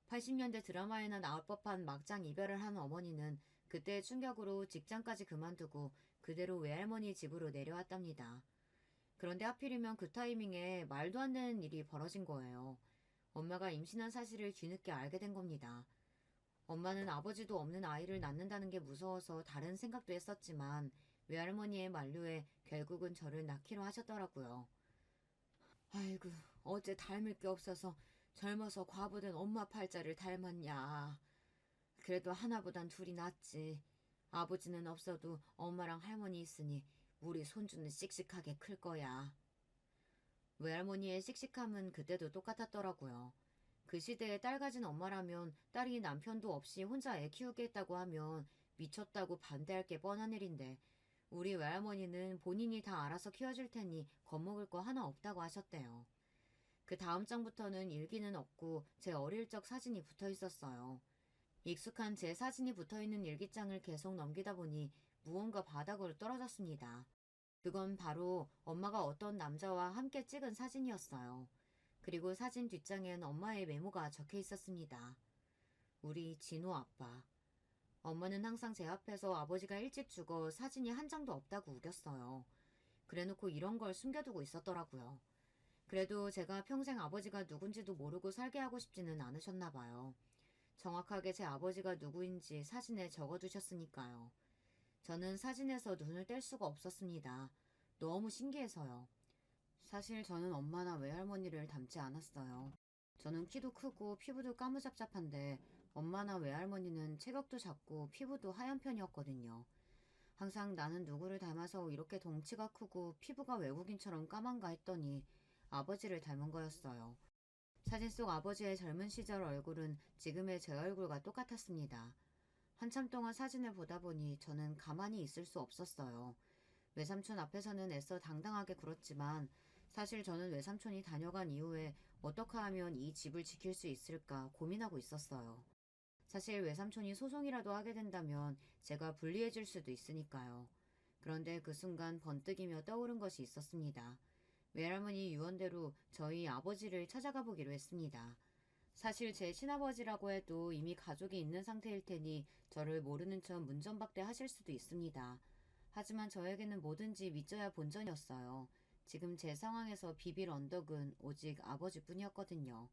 80년대 드라마에나 나올 법한 막장 이별을 한 어머니는 그때의 충격으로 직장까지 그만두고 그대로 외할머니 집으로 내려왔답니다. 그런데 하필이면 그 타이밍에 말도 안 되는 일이 벌어진 거예요. 엄마가 임신한 사실을 뒤늦게 알게 된 겁니다. 엄마는 아버지도 없는 아이를 낳는다는 게 무서워서 다른 생각도 했었지만 외할머니의 만류에 결국은 저를 낳기로 하셨더라고요. 아이고, 어째 닮을 게 없어서 젊어서 과부된 엄마 팔자를 닮았냐. 그래도 하나보단 둘이 낫지. 아버지는 없어도 엄마랑 할머니 있으니 우리 손주는 씩씩하게 클 거야. 외할머니의 씩씩함은 그때도 똑같았더라고요. 그 시대에 딸 가진 엄마라면 딸이 남편도 없이 혼자 애 키우겠다고 하면 미쳤다고 반대할 게 뻔한 일인데 우리 외할머니는 본인이 다 알아서 키워줄 테니 겁먹을 거 하나 없다고 하셨대요. 그 다음 장부터는 일기는 없고 제 어릴 적 사진이 붙어 있었어요. 익숙한 제 사진이 붙어 있는 일기장을 계속 넘기다 보니 무언가 바닥으로 떨어졌습니다. 그건 바로 엄마가 어떤 남자와 함께 찍은 사진이었어요. 그리고 사진 뒷장엔 엄마의 메모가 적혀 있었습니다. 우리 진호 아빠. 엄마는 항상 제 앞에서 아버지가 일찍 죽어 사진이 한 장도 없다고 우겼어요. 그래놓고 이런 걸 숨겨두고 있었더라고요. 그래도 제가 평생 아버지가 누군지도 모르고 살게 하고 싶지는 않으셨나 봐요. 정확하게 제 아버지가 누구인지 사진에 적어두셨으니까요. 저는 사진에서 눈을 뗄 수가 없었습니다. 너무 신기해서요. 사실 저는 엄마나 외할머니를 닮지 않았어요. 저는 키도 크고 피부도 까무잡잡한데 엄마나 외할머니는 체격도 작고 피부도 하얀 편이었거든요. 항상 나는 누구를 닮아서 이렇게 덩치가 크고 피부가 외국인처럼 까만가 했더니 아버지를 닮은 거였어요. 사진 속 아버지의 젊은 시절 얼굴은 지금의 제 얼굴과 똑같았습니다. 한참 동안 사진을 보다 보니 저는 가만히 있을 수 없었어요. 외삼촌 앞에서는 애써 당당하게 굴었지만 사실 저는 외삼촌이 다녀간 이후에 어떻게 하면 이 집을 지킬 수 있을까 고민하고 있었어요. 사실 외삼촌이 소송이라도 하게 된다면 제가 불리해질 수도 있으니까요. 그런데 그 순간 번뜩이며 떠오른 것이 있었습니다. 외할머니 유언대로 저희 아버지를 찾아가 보기로 했습니다. 사실 제 친아버지라고 해도 이미 가족이 있는 상태일 테니 저를 모르는 척 문전박대 하실 수도 있습니다. 하지만 저에게는 뭐든지 믿져야 본전이었어요. 지금 제 상황에서 비빌 언덕은 오직 아버지뿐이었거든요.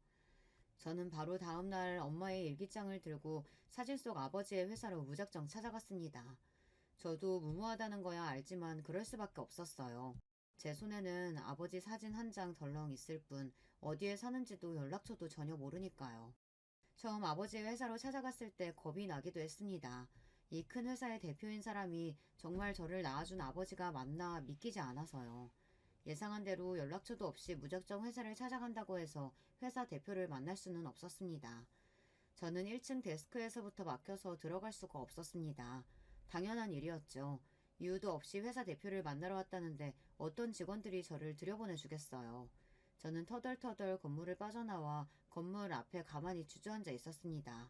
저는 바로 다음날 엄마의 일기장을 들고 사진 속 아버지의 회사로 무작정 찾아갔습니다. 저도 무모하다는 거야 알지만 그럴 수밖에 없었어요. 제 손에는 아버지 사진 한 장 덜렁 있을 뿐 어디에 사는지도 연락처도 전혀 모르니까요. 처음 아버지의 회사로 찾아갔을 때 겁이 나기도 했습니다. 이 큰 회사의 대표인 사람이 정말 저를 낳아준 아버지가 맞나 믿기지 않아서요. 예상한 대로 연락처도 없이 무작정 회사를 찾아간다고 해서 회사 대표를 만날 수는 없었습니다. 저는 1층 데스크에서부터 막혀서 들어갈 수가 없었습니다. 당연한 일이었죠. 이유도 없이 회사 대표를 만나러 왔다는데 어떤 직원들이 저를 들여보내주겠어요. 저는 터덜터덜 건물을 빠져나와 건물 앞에 가만히 주저앉아 있었습니다.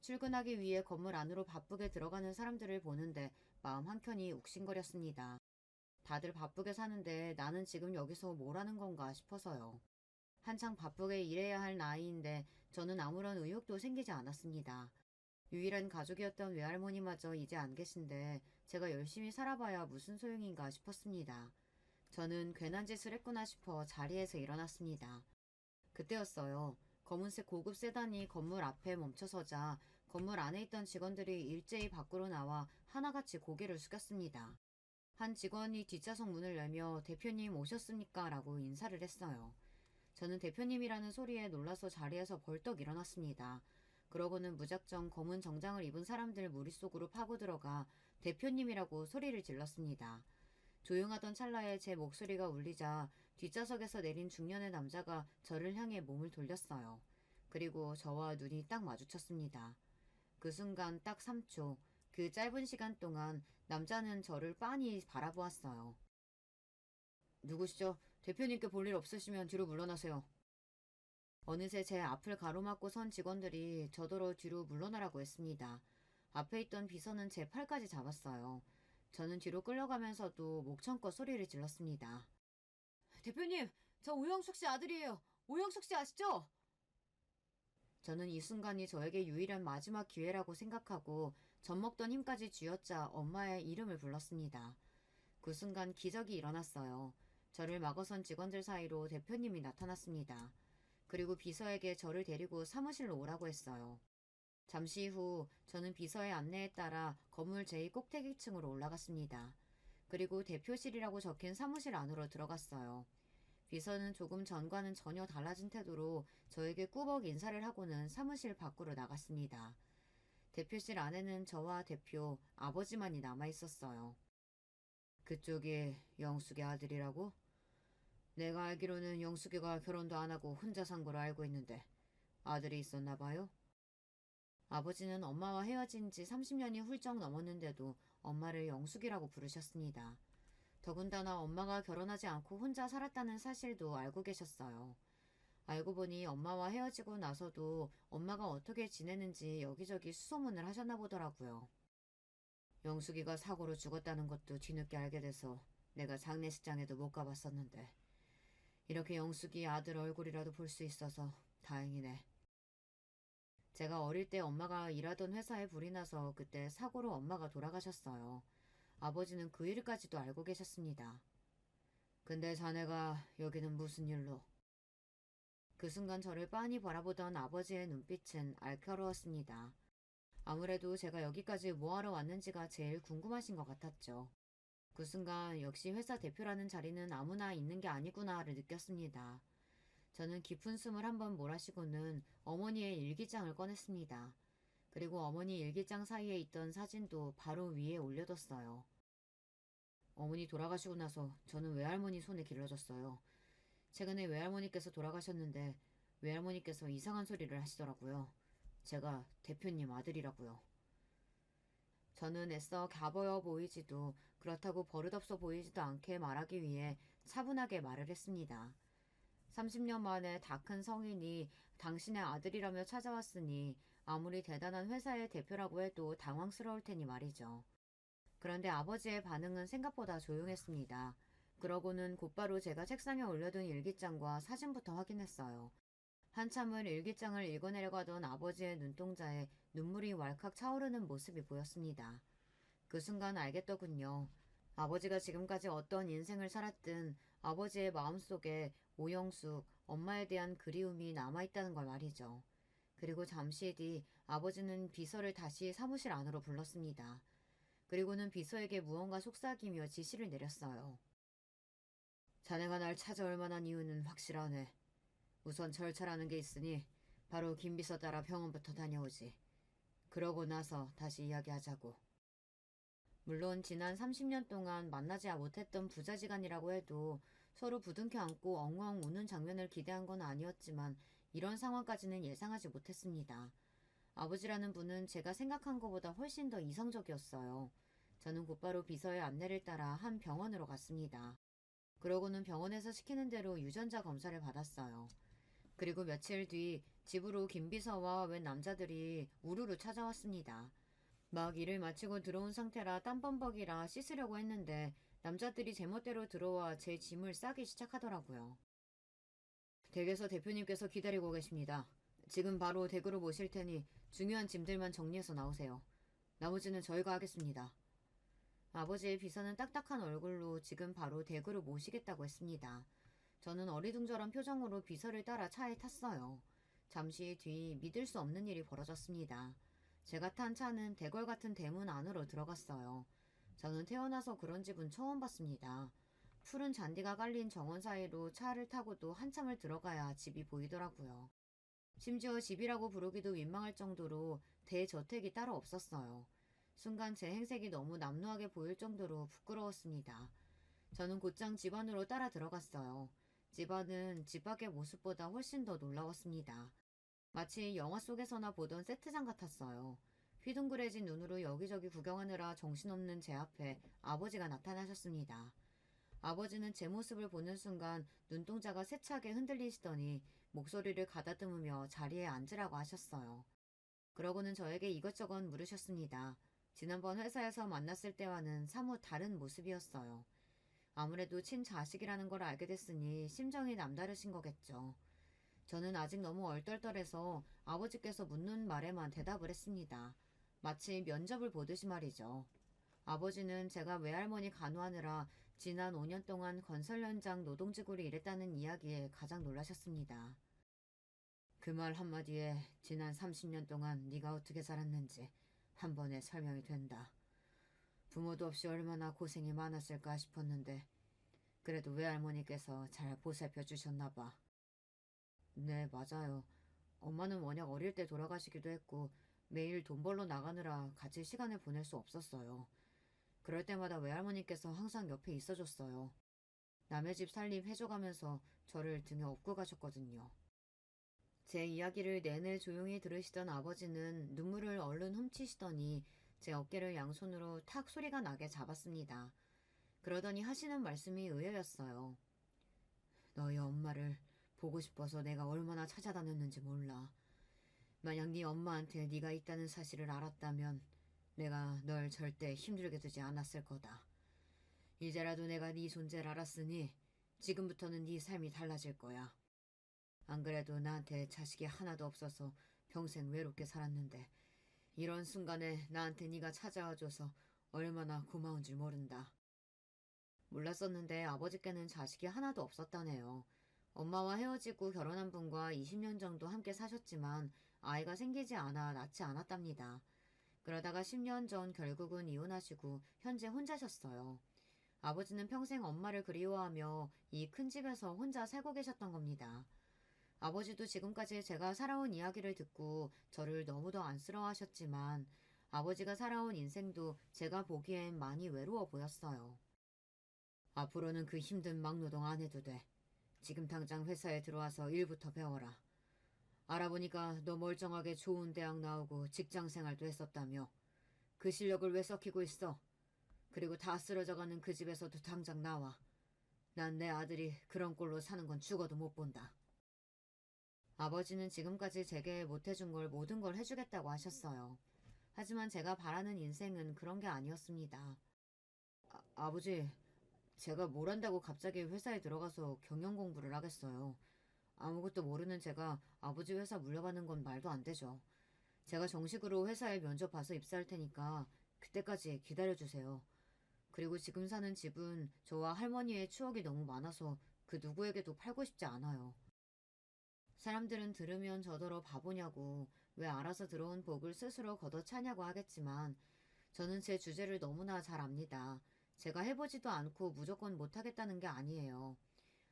출근하기 위해 건물 안으로 바쁘게 들어가는 사람들을 보는데 마음 한켠이 욱신거렸습니다. 다들 바쁘게 사는데 나는 지금 여기서 뭘 하는 건가 싶어서요. 한창 바쁘게 일해야 할 나이인데 저는 아무런 의욕도 생기지 않았습니다. 유일한 가족이었던 외할머니마저 이제 안 계신데 제가 열심히 살아봐야 무슨 소용인가 싶었습니다. 저는 괜한 짓을 했구나 싶어 자리에서 일어났습니다. 그때였어요. 검은색 고급 세단이 건물 앞에 멈춰서자 건물 안에 있던 직원들이 일제히 밖으로 나와 하나같이 고개를 숙였습니다. 한 직원이 뒷좌석 문을 열며 대표님 오셨습니까? 라고 인사를 했어요. 저는 대표님이라는 소리에 놀라서 자리에서 벌떡 일어났습니다. 그러고는 무작정 검은 정장을 입은 사람들 무리 속으로 파고 들어가 대표님이라고 소리를 질렀습니다. 조용하던 찰나에 제 목소리가 울리자 뒷좌석에서 내린 중년의 남자가 저를 향해 몸을 돌렸어요. 그리고 저와 눈이 딱 마주쳤습니다. 그 순간 딱 3초, 그 짧은 시간 동안 남자는 저를 빤히 바라보았어요. 누구시죠? 대표님께 볼 일 없으시면 뒤로 물러나세요. 어느새 제 앞을 가로막고 선 직원들이 저더러 뒤로 물러나라고 했습니다. 앞에 있던 비서는 제 팔까지 잡았어요. 저는 뒤로 끌려가면서도 목청껏 소리를 질렀습니다. 대표님, 저 오영숙 씨 아들이에요. 오영숙 씨 아시죠? 저는 이 순간이 저에게 유일한 마지막 기회라고 생각하고 젖먹던 힘까지 쥐어짜 엄마의 이름을 불렀습니다. 그 순간 기적이 일어났어요. 저를 막아선 직원들 사이로 대표님이 나타났습니다. 그리고 비서에게 저를 데리고 사무실로 오라고 했어요. 잠시 후 저는 비서의 안내에 따라 건물 제2 꼭대기층으로 올라갔습니다. 그리고 대표실이라고 적힌 사무실 안으로 들어갔어요. 비서는 조금 전과는 전혀 달라진 태도로 저에게 꾸벅 인사를 하고는 사무실 밖으로 나갔습니다. 대표실 안에는 저와 대표, 아버지만이 남아 있었어요. 그쪽이 영숙의 아들이라고? 내가 알기로는 영숙이가 결혼도 안 하고 혼자 산 거로 알고 있는데 아들이 있었나 봐요? 아버지는 엄마와 헤어진 지 30년이 훌쩍 넘었는데도 엄마를 영숙이라고 부르셨습니다. 더군다나 엄마가 결혼하지 않고 혼자 살았다는 사실도 알고 계셨어요. 알고 보니 엄마와 헤어지고 나서도 엄마가 어떻게 지내는지 여기저기 수소문을 하셨나 보더라고요. 영숙이가 사고로 죽었다는 것도 뒤늦게 알게 돼서 내가 장례식장에도 못 가봤었는데 이렇게 영숙이 아들 얼굴이라도 볼 수 있어서 다행이네. 제가 어릴 때 엄마가 일하던 회사에 불이 나서 그때 사고로 엄마가 돌아가셨어요. 아버지는 그 일까지도 알고 계셨습니다. 근데 자네가 여기는 무슨 일로? 그 순간 저를 빤히 바라보던 아버지의 눈빛은 알켜로웠습니다. 아무래도 제가 여기까지 뭐하러 왔는지가 제일 궁금하신 것 같았죠. 그 순간 역시 회사 대표라는 자리는 아무나 있는 게 아니구나를 느꼈습니다. 저는 깊은 숨을 한번 몰아쉬고는 어머니의 일기장을 꺼냈습니다. 그리고 어머니 일기장 사이에 있던 사진도 바로 위에 올려뒀어요. 어머니 돌아가시고 나서 저는 외할머니 손에 길러졌어요. 최근에 외할머니께서 돌아가셨는데 외할머니께서 이상한 소리를 하시더라고요. 제가 대표님 아들이라고요. 저는 애써 가보여 보이지도 그렇다고 버릇없어 보이지도 않게 말하기 위해 차분하게 말을 했습니다. 30년 만에 다 큰 성인이 당신의 아들이라며 찾아왔으니 아무리 대단한 회사의 대표라고 해도 당황스러울 테니 말이죠. 그런데 아버지의 반응은 생각보다 조용했습니다. 그러고는 곧바로 제가 책상에 올려둔 일기장과 사진부터 확인했어요. 한참을 일기장을 읽어내려고 하던 아버지의 눈동자에 눈물이 왈칵 차오르는 모습이 보였습니다. 그 순간 알겠더군요. 아버지가 지금까지 어떤 인생을 살았든 아버지의 마음속에 오영숙, 엄마에 대한 그리움이 남아있다는 걸 말이죠. 그리고 잠시 뒤 아버지는 비서를 다시 사무실 안으로 불렀습니다. 그리고는 비서에게 무언가 속삭이며 지시를 내렸어요. 자네가 날 찾아올 만한 이유는 확실하네. 우선 절차라는 게 있으니 바로 김 비서 따라 병원부터 다녀오지. 그러고 나서 다시 이야기하자고. 물론 지난 30년 동안 만나지 못했던 부자지간이라고 해도 서로 부둥켜 안고 엉엉 우는 장면을 기대한 건 아니었지만 이런 상황까지는 예상하지 못했습니다. 아버지라는 분은 제가 생각한 것보다 훨씬 더 이성적이었어요. 저는 곧바로 비서의 안내를 따라 한 병원으로 갔습니다. 그러고는 병원에서 시키는 대로 유전자 검사를 받았어요. 그리고 며칠 뒤 집으로 김 비서와 웬 남자들이 우르르 찾아왔습니다. 막 일을 마치고 들어온 상태라 땀범벅이라 씻으려고 했는데 남자들이 제멋대로 들어와 제 짐을 싸기 시작하더라고요. 댁에서 대표님께서 기다리고 계십니다. 지금 바로 댁으로 모실 테니 중요한 짐들만 정리해서 나오세요. 나머지는 저희가 하겠습니다. 아버지의 비서는 딱딱한 얼굴로 지금 바로 댁으로 모시겠다고 했습니다. 저는 어리둥절한 표정으로 비서를 따라 차에 탔어요. 잠시 뒤 믿을 수 없는 일이 벌어졌습니다. 제가 탄 차는 대궐 같은 대문 안으로 들어갔어요. 저는 태어나서 그런 집은 처음 봤습니다. 푸른 잔디가 깔린 정원 사이로 차를 타고도 한참을 들어가야 집이 보이더라고요. 심지어 집이라고 부르기도 민망할 정도로 대저택이 따로 없었어요. 순간 제 행색이 너무 남루하게 보일 정도로 부끄러웠습니다. 저는 곧장 집 안으로 따라 들어갔어요. 집 안은 집 밖의 모습보다 훨씬 더 놀라웠습니다. 마치 영화 속에서나 보던 세트장 같았어요. 휘둥그레진 눈으로 여기저기 구경하느라 정신없는 제 앞에 아버지가 나타나셨습니다. 아버지는 제 모습을 보는 순간 눈동자가 세차게 흔들리시더니 목소리를 가다듬으며 자리에 앉으라고 하셨어요. 그러고는 저에게 이것저것 물으셨습니다. 지난번 회사에서 만났을 때와는 사뭇 다른 모습이었어요. 아무래도 친자식이라는 걸 알게 됐으니 심정이 남다르신 거겠죠. 저는 아직 너무 얼떨떨해서 아버지께서 묻는 말에만 대답을 했습니다. 마치 면접을 보듯이 말이죠. 아버지는 제가 외할머니 간호하느라 지난 5년 동안 건설 현장 노동지구를 일했다는 이야기에 가장 놀라셨습니다. 그 말 한마디에 지난 30년 동안 네가 어떻게 살았는지 한 번에 설명이 된다. 부모도 없이 얼마나 고생이 많았을까 싶었는데 그래도 외할머니께서 잘 보살펴 주셨나 봐. 네, 맞아요. 엄마는 워낙 어릴 때 돌아가시기도 했고 매일 돈 벌러 나가느라 같이 시간을 보낼 수 없었어요. 그럴 때마다 외할머니께서 항상 옆에 있어줬어요. 남의 집 살림 해줘가면서 저를 등에 업고 가셨거든요. 제 이야기를 내내 조용히 들으시던 아버지는 눈물을 얼른 훔치시더니 제 어깨를 양손으로 탁 소리가 나게 잡았습니다. 그러더니 하시는 말씀이 의외였어요. 너희 엄마를 보고 싶어서 내가 얼마나 찾아다녔는지 몰라. 만약 네 엄마한테 네가 있다는 사실을 알았다면 내가 널 절대 힘들게 두지 않았을 거다. 이제라도 내가 네 존재를 알았으니 지금부터는 네 삶이 달라질 거야. 안 그래도 나한테 자식이 하나도 없어서 평생 외롭게 살았는데 이런 순간에 나한테 네가 찾아와줘서 얼마나 고마운 줄 모른다. 몰랐었는데 아버지께는 자식이 하나도 없었다네요. 엄마와 헤어지고 결혼한 분과 20년 정도 함께 사셨지만 아이가 생기지 않아 낳지 않았답니다. 그러다가 10년 전 결국은 이혼하시고 현재 혼자셨어요. 아버지는 평생 엄마를 그리워하며 이 큰 집에서 혼자 살고 계셨던 겁니다. 아버지도 지금까지 제가 살아온 이야기를 듣고 저를 너무도 안쓰러워하셨지만 아버지가 살아온 인생도 제가 보기엔 많이 외로워 보였어요. 앞으로는 그 힘든 막노동 안 해도 돼. 지금 당장 회사에 들어와서 일부터 배워라. 알아보니까 너 멀쩡하게 좋은 대학 나오고 직장 생활도 했었다며. 그 실력을 왜 썩히고 있어? 그리고 다 쓰러져가는 그 집에서도 당장 나와. 난 내 아들이 그런 꼴로 사는 건 죽어도 못 본다. 아버지는 지금까지 제게 못해준 걸 모든 걸 해주겠다고 하셨어요. 하지만 제가 바라는 인생은 그런 게 아니었습니다. 아버지, 제가 뭘 한다고 갑자기 회사에 들어가서 경영 공부를 하겠어요. 아무것도 모르는 제가 아버지 회사 물려받는 건 말도 안 되죠. 제가 정식으로 회사에 면접 봐서 입사할 테니까 그때까지 기다려주세요. 그리고 지금 사는 집은 저와 할머니의 추억이 너무 많아서 그 누구에게도 팔고 싶지 않아요. 사람들은 들으면 저더러 바보냐고 왜 알아서 들어온 복을 스스로 걷어차냐고 하겠지만 저는 제 주제를 너무나 잘 압니다. 제가 해보지도 않고 무조건 못하겠다는 게 아니에요.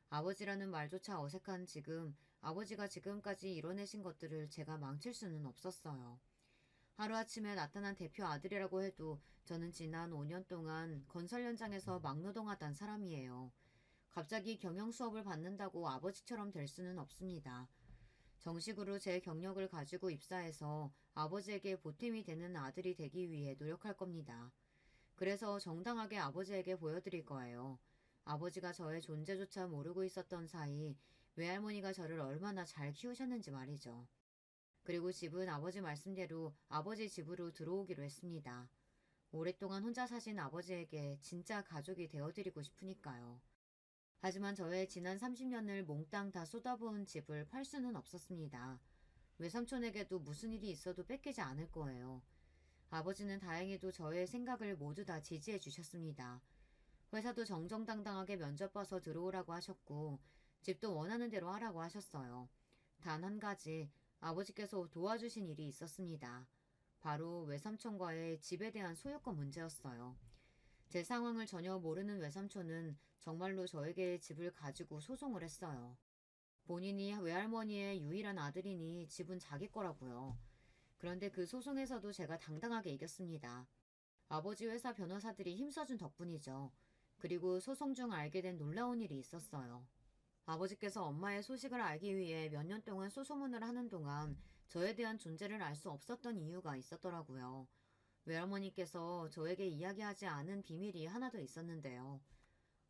아버지라는 말조차 어색한 지금 아버지가 지금까지 이뤄내신 것들을 제가 망칠 수는 없었어요. 하루아침에 나타난 대표 아들이라고 해도 저는 지난 5년 동안 건설 현장에서 막노동하던 사람이에요. 갑자기 경영 수업을 받는다고 아버지처럼 될 수는 없습니다. 정식으로 제 경력을 가지고 입사해서 아버지에게 보탬이 되는 아들이 되기 위해 노력할 겁니다. 그래서 정당하게 아버지에게 보여드릴 거예요. 아버지가 저의 존재조차 모르고 있었던 사이 외할머니가 저를 얼마나 잘 키우셨는지 말이죠. 그리고 집은 아버지 말씀대로 아버지 집으로 들어오기로 했습니다. 오랫동안 혼자 사신 아버지에게 진짜 가족이 되어드리고 싶으니까요. 하지만 저의 지난 30년을 몽땅 다 쏟아부은 집을 팔 수는 없었습니다. 외삼촌에게도 무슨 일이 있어도 뺏기지 않을 거예요. 아버지는 다행히도 저의 생각을 모두 다 지지해 주셨습니다. 회사도 정정당당하게 면접 봐서 들어오라고 하셨고 집도 원하는 대로 하라고 하셨어요. 단 한 가지 아버지께서 도와주신 일이 있었습니다. 바로 외삼촌과의 집에 대한 소유권 문제였어요. 제 상황을 전혀 모르는 외삼촌은 정말로 저에게 집을 가지고 소송을 했어요. 본인이 외할머니의 유일한 아들이니 집은 자기 거라고요. 그런데 그 소송에서도 제가 당당하게 이겼습니다. 아버지 회사 변호사들이 힘써준 덕분이죠. 그리고 소송 중 알게 된 놀라운 일이 있었어요. 아버지께서 엄마의 소식을 알기 위해 몇 년 동안 소소문을 하는 동안 저에 대한 존재를 알 수 없었던 이유가 있었더라고요. 외할머니께서 저에게 이야기하지 않은 비밀이 하나 더 있었는데요.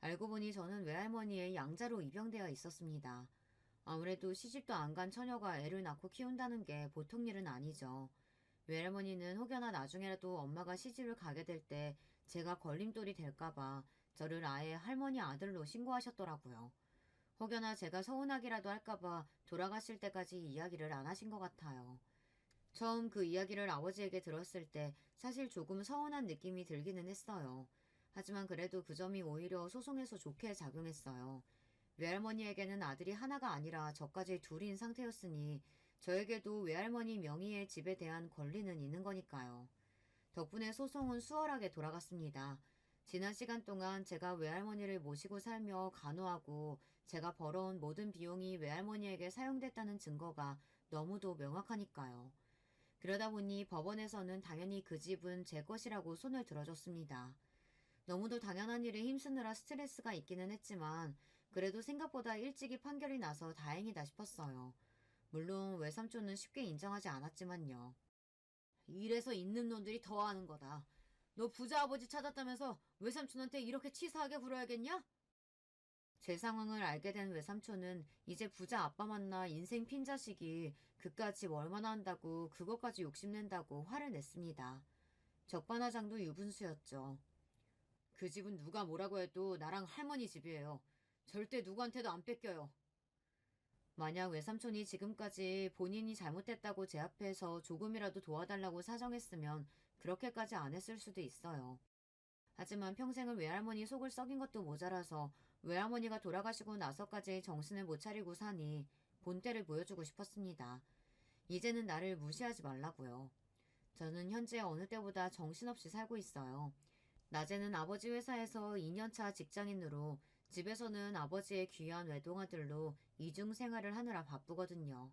알고 보니 저는 외할머니의 양자로 입양되어 있었습니다. 아무래도 시집도 안 간 처녀가 애를 낳고 키운다는 게 보통 일은 아니죠. 외할머니는 혹여나 나중에라도 엄마가 시집을 가게 될 때 제가 걸림돌이 될까봐 저를 아예 할머니 아들로 신고하셨더라고요. 혹여나 제가 서운하기라도 할까봐 돌아가실 때까지 이야기를 안 하신 것 같아요. 처음 그 이야기를 아버지에게 들었을 때 사실 조금 서운한 느낌이 들기는 했어요. 하지만 그래도 그 점이 오히려 소송에서 좋게 작용했어요. 외할머니에게는 아들이 하나가 아니라 저까지 둘인 상태였으니 저에게도 외할머니 명의의 집에 대한 권리는 있는 거니까요. 덕분에 소송은 수월하게 돌아갔습니다. 지난 시간 동안 제가 외할머니를 모시고 살며 간호하고 제가 벌어온 모든 비용이 외할머니에게 사용됐다는 증거가 너무도 명확하니까요. 그러다 보니 법원에서는 당연히 그 집은 제 것이라고 손을 들어줬습니다. 너무도 당연한 일에 힘쓰느라 스트레스가 있기는 했지만 그래도 생각보다 일찍이 판결이 나서 다행이다 싶었어요. 물론 외삼촌은 쉽게 인정하지 않았지만요. 이래서 있는 놈들이 더하는 거다. 너 부자 아버지 찾았다면서 외삼촌한테 이렇게 치사하게 굴어야겠냐? 제 상황을 알게 된 외삼촌은 이제 부자 아빠 만나 인생 핀자식이 그깟 집 얼마나 한다고 그것까지 욕심낸다고 화를 냈습니다. 적반하장도 유분수였죠. 그 집은 누가 뭐라고 해도 나랑 할머니 집이에요. 절대 누구한테도 안 뺏겨요. 만약 외삼촌이 지금까지 본인이 잘못했다고 제 앞에서 조금이라도 도와달라고 사정했으면 그렇게까지 안 했을 수도 있어요. 하지만 평생을 외할머니 속을 썩인 것도 모자라서 외할머니가 돌아가시고 나서까지 정신을 못 차리고 사니 본때를 보여주고 싶었습니다. 이제는 나를 무시하지 말라고요. 저는 현재 어느 때보다 정신없이 살고 있어요. 낮에는 아버지 회사에서 2년차 직장인으로 집에서는 아버지의 귀한 외동아들로 이중 생활을 하느라 바쁘거든요.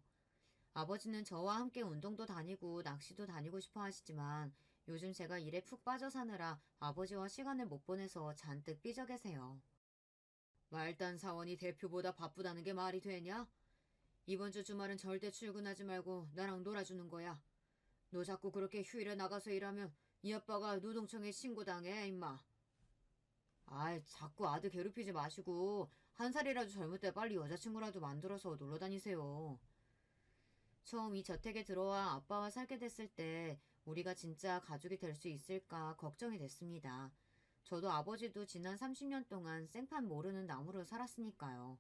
아버지는 저와 함께 운동도 다니고 낚시도 다니고 싶어 하시지만 요즘 제가 일에 푹 빠져 사느라 아버지와 시간을 못 보내서 잔뜩 삐져 계세요. 말단 사원이 대표보다 바쁘다는 게 말이 되냐? 이번 주 주말은 절대 출근하지 말고 나랑 놀아주는 거야. 너 자꾸 그렇게 휴일에 나가서 일하면 이 아빠가 노동청에 신고당해, 임마. 아이, 자꾸 아들 괴롭히지 마시고 한 살이라도 젊을 때 빨리 여자친구라도 만들어서 놀러 다니세요. 처음 이 저택에 들어와 아빠와 살게 됐을 때 우리가 진짜 가족이 될 수 있을까 걱정이 됐습니다. 저도 아버지도 지난 30년 동안 생판 모르는 나무로 살았으니까요.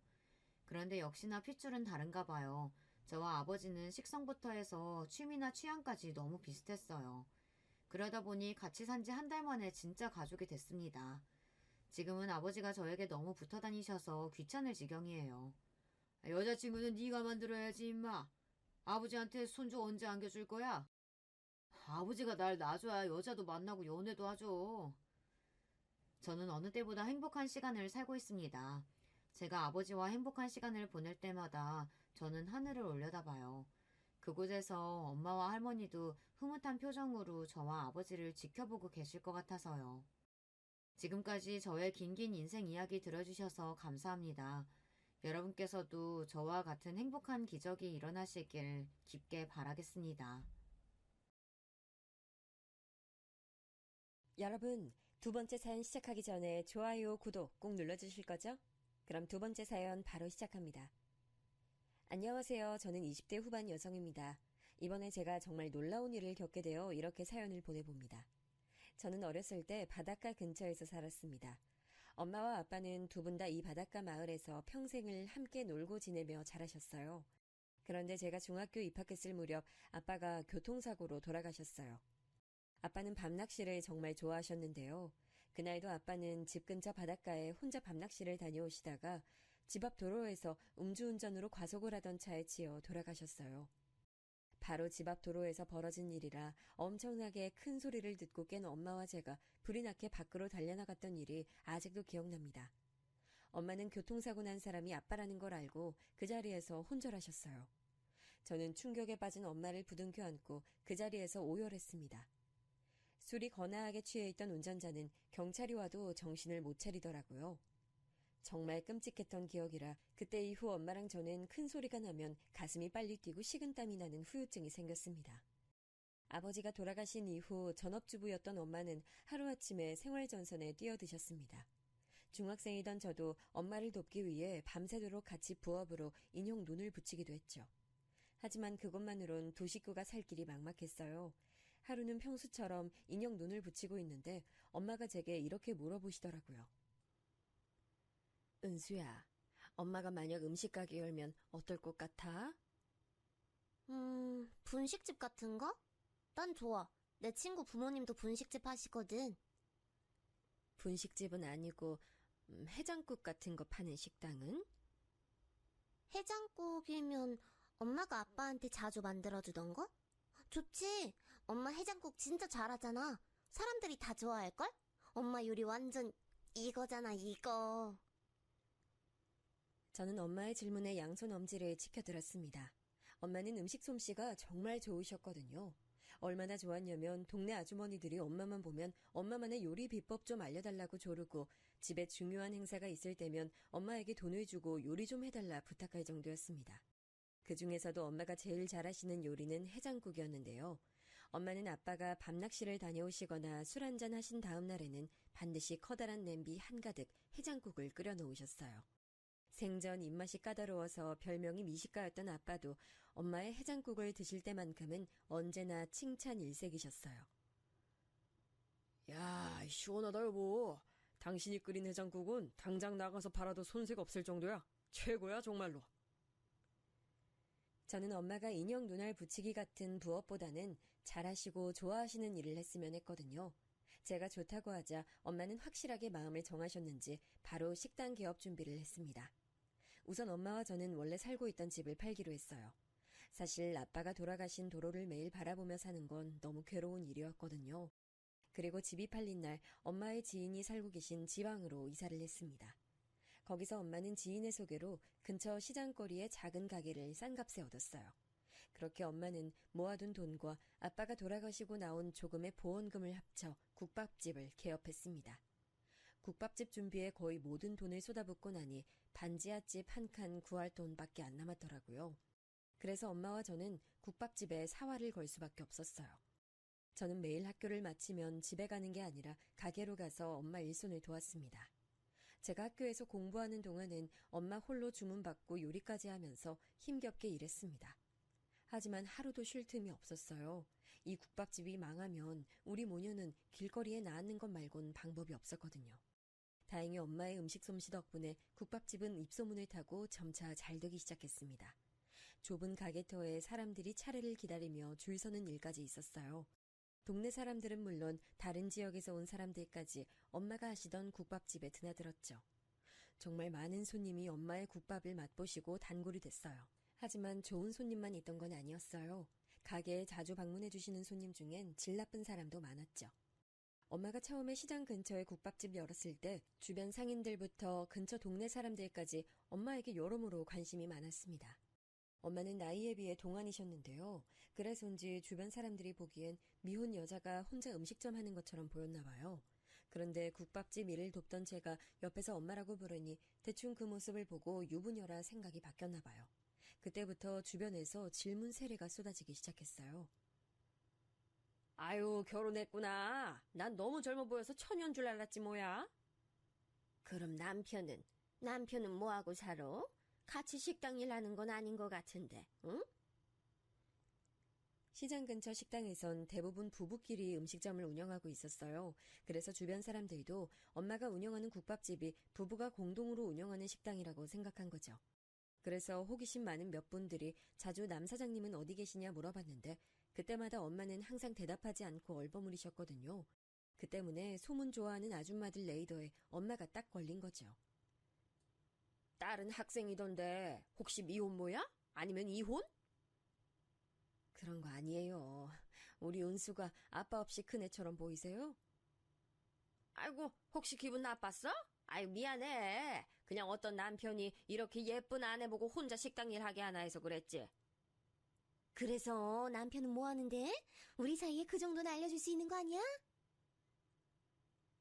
그런데 역시나 핏줄은 다른가 봐요. 저와 아버지는 식성부터 해서 취미나 취향까지 너무 비슷했어요. 그러다 보니 같이 산 지 한 달 만에 진짜 가족이 됐습니다. 지금은 아버지가 저에게 너무 붙어 다니셔서 귀찮을 지경이에요. 여자친구는 네가 만들어야지 임마. 아버지한테 손주 언제 안겨줄 거야? 아버지가 날 놔줘야 여자도 만나고 연애도 하죠. 저는 어느 때보다 행복한 시간을 살고 있습니다. 제가 아버지와 행복한 시간을 보낼 때마다 저는 하늘을 올려다봐요. 그곳에서 엄마와 할머니도 흐뭇한 표정으로 저와 아버지를 지켜보고 계실 것 같아서요. 지금까지 저의 긴긴 인생 이야기 들어주셔서 감사합니다. 여러분께서도 저와 같은 행복한 기적이 일어나시길 깊게 바라겠습니다. 여러분, 두 번째 사연 시작하기 전에 좋아요, 구독 꼭 눌러주실 거죠? 그럼 두 번째 사연 바로 시작합니다. 안녕하세요. 저는 20대 후반 여성입니다. 이번에 제가 정말 놀라운 일을 겪게 되어 이렇게 사연을 보내봅니다. 저는 어렸을 때 바닷가 근처에서 살았습니다. 엄마와 아빠는 두 분 다 이 바닷가 마을에서 평생을 함께 놀고 지내며 자라셨어요. 그런데 제가 중학교 입학했을 무렵 아빠가 교통사고로 돌아가셨어요. 아빠는 밤낚시를 정말 좋아하셨는데요. 그날도 아빠는 집 근처 바닷가에 혼자 밤낚시를 다녀오시다가 집 앞 도로에서 음주운전으로 과속을 하던 차에 치여 돌아가셨어요. 바로 집 앞 도로에서 벌어진 일이라 엄청나게 큰 소리를 듣고 깬 엄마와 제가 불이 나게 밖으로 달려나갔던 일이 아직도 기억납니다. 엄마는 교통사고 난 사람이 아빠라는 걸 알고 그 자리에서 혼절하셨어요. 저는 충격에 빠진 엄마를 부둥켜 안고 그 자리에서 오열했습니다. 술이 거나하게 취해 있던 운전자는 경찰이 와도 정신을 못 차리더라고요. 정말 끔찍했던 기억이라 그때 이후 엄마랑 저는 큰 소리가 나면 가슴이 빨리 뛰고 식은땀이 나는 후유증이 생겼습니다. 아버지가 돌아가신 이후 전업주부였던 엄마는 하루아침에 생활전선에 뛰어드셨습니다. 중학생이던 저도 엄마를 돕기 위해 밤새도록 같이 부업으로 인형 눈을 붙이기도 했죠. 하지만 그것만으론 두 식구가 살 길이 막막했어요. 하루는 평소처럼 인형 눈을 붙이고 있는데 엄마가 제게 이렇게 물어보시더라고요. 은수야, 엄마가 만약 음식 가게 열면 어떨 것 같아? 분식집 같은 거? 난 좋아. 내 친구 부모님도 분식집 하시거든. 분식집은 아니고 해장국 같은 거 파는 식당은? 해장국이면 엄마가 아빠한테 자주 만들어주던 거? 좋지. 엄마 해장국 진짜 잘하잖아. 사람들이 다 좋아할걸? 엄마 요리 완전 이거잖아, 이거. 저는 엄마의 질문에 양손 엄지를 치켜들었습니다. 엄마는 음식 솜씨가 정말 좋으셨거든요. 얼마나 좋았냐면 동네 아주머니들이 엄마만 보면 엄마만의 요리 비법 좀 알려달라고 조르고 집에 중요한 행사가 있을 때면 엄마에게 돈을 주고 요리 좀 해달라 부탁할 정도였습니다. 그 중에서도 엄마가 제일 잘하시는 요리는 해장국이었는데요. 엄마는 아빠가 밤낚시를 다녀오시거나 술 한잔 하신 다음 날에는 반드시 커다란 냄비 한가득 해장국을 끓여 놓으셨어요. 생전 입맛이 까다로워서 별명이 미식가였던 아빠도 엄마의 해장국을 드실 때만큼은 언제나 칭찬 일색이셨어요. 야, 시원하다 여보. 당신이 끓인 해장국은 당장 나가서 팔아도 손색 없을 정도야. 최고야 정말로. 저는 엄마가 인형 눈알 붙이기 같은 부업보다는 잘하시고 좋아하시는 일을 했으면 했거든요. 제가 좋다고 하자 엄마는 확실하게 마음을 정하셨는지 바로 식당 개업 준비를 했습니다. 우선 엄마와 저는 원래 살고 있던 집을 팔기로 했어요. 사실 아빠가 돌아가신 도로를 매일 바라보며 사는 건 너무 괴로운 일이었거든요. 그리고 집이 팔린 날 엄마의 지인이 살고 계신 지방으로 이사를 했습니다. 거기서 엄마는 지인의 소개로 근처 시장거리에 작은 가게를 싼 값에 얻었어요. 그렇게 엄마는 모아둔 돈과 아빠가 돌아가시고 나온 조금의 보험금을 합쳐 국밥집을 개업했습니다. 국밥집 준비에 거의 모든 돈을 쏟아붓고 나니 반지하집 한 칸 구할 돈밖에 안 남았더라고요. 그래서 엄마와 저는 국밥집에 사활을 걸 수밖에 없었어요. 저는 매일 학교를 마치면 집에 가는 게 아니라 가게로 가서 엄마 일손을 도왔습니다. 제가 학교에서 공부하는 동안은 엄마 홀로 주문받고 요리까지 하면서 힘겹게 일했습니다. 하지만 하루도 쉴 틈이 없었어요. 이 국밥집이 망하면 우리 모녀는 길거리에 나앉는 것 말곤 방법이 없었거든요. 다행히 엄마의 음식 솜씨 덕분에 국밥집은 입소문을 타고 점차 잘 되기 시작했습니다. 좁은 가게터에 사람들이 차례를 기다리며 줄 서는 일까지 있었어요. 동네 사람들은 물론 다른 지역에서 온 사람들까지 엄마가 하시던 국밥집에 드나들었죠. 정말 많은 손님이 엄마의 국밥을 맛보시고 단골이 됐어요. 하지만 좋은 손님만 있던 건 아니었어요. 가게에 자주 방문해 주시는 손님 중엔 질 나쁜 사람도 많았죠. 엄마가 처음에 시장 근처에 국밥집 열었을 때 주변 상인들부터 근처 동네 사람들까지 엄마에게 여러모로 관심이 많았습니다. 엄마는 나이에 비해 동안이셨는데요. 그래서인지 주변 사람들이 보기엔 미혼 여자가 혼자 음식점 하는 것처럼 보였나 봐요. 그런데 국밥집 일을 돕던 제가 옆에서 엄마라고 부르니 대충 그 모습을 보고 유부녀라 생각이 바뀌었나 봐요. 그때부터 주변에서 질문 세례가 쏟아지기 시작했어요. 아유, 결혼했구나. 난 너무 젊어 보여서 처녀인 줄 알았지 뭐야. 그럼 남편은 뭐하고 살아? 같이 식당 일 하는 건 아닌 것 같은데, 응? 시장 근처 식당에선 대부분 부부끼리 음식점을 운영하고 있었어요. 그래서 주변 사람들도 엄마가 운영하는 국밥집이 부부가 공동으로 운영하는 식당이라고 생각한 거죠. 그래서 호기심 많은 몇 분들이 자주 남 사장님은 어디 계시냐 물어봤는데 그때마다 엄마는 항상 대답하지 않고 얼버무리셨거든요. 그 때문에 소문 좋아하는 아줌마들 레이더에 엄마가 딱 걸린 거죠. 딸은 학생이던데 혹시 미혼모야? 아니면 이혼? 그런 거 아니에요. 우리 은수가 아빠 없이 큰 애처럼 보이세요? 아이고, 혹시 기분 나빴어? 아유, 미안해. 그냥 어떤 남편이 이렇게 예쁜 아내 보고 혼자 식당 일 하게 하나 해서 그랬지. 그래서 남편은 뭐 하는데? 우리 사이에 그 정도는 알려줄 수 있는 거 아니야?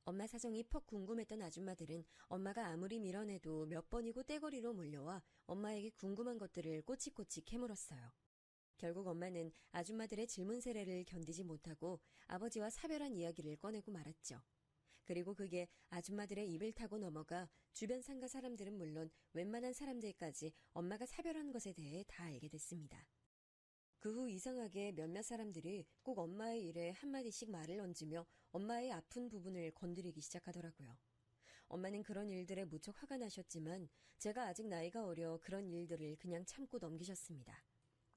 엄마 사정이 퍽 궁금했던 아줌마들은 엄마가 아무리 밀어내도 몇 번이고 떼거리로 몰려와 엄마에게 궁금한 것들을 꼬치꼬치 캐물었어요. 결국 엄마는 아줌마들의 질문 세례를 견디지 못하고 아버지와 사별한 이야기를 꺼내고 말았죠. 그리고 그게 아줌마들의 입을 타고 넘어가 주변 상가 사람들은 물론 웬만한 사람들까지 엄마가 사별한 것에 대해 다 알게 됐습니다. 그 후 이상하게 몇몇 사람들이 꼭 엄마의 일에 한마디씩 말을 얹으며 엄마의 아픈 부분을 건드리기 시작하더라고요. 엄마는 그런 일들에 무척 화가 나셨지만 제가 아직 나이가 어려 그런 일들을 그냥 참고 넘기셨습니다.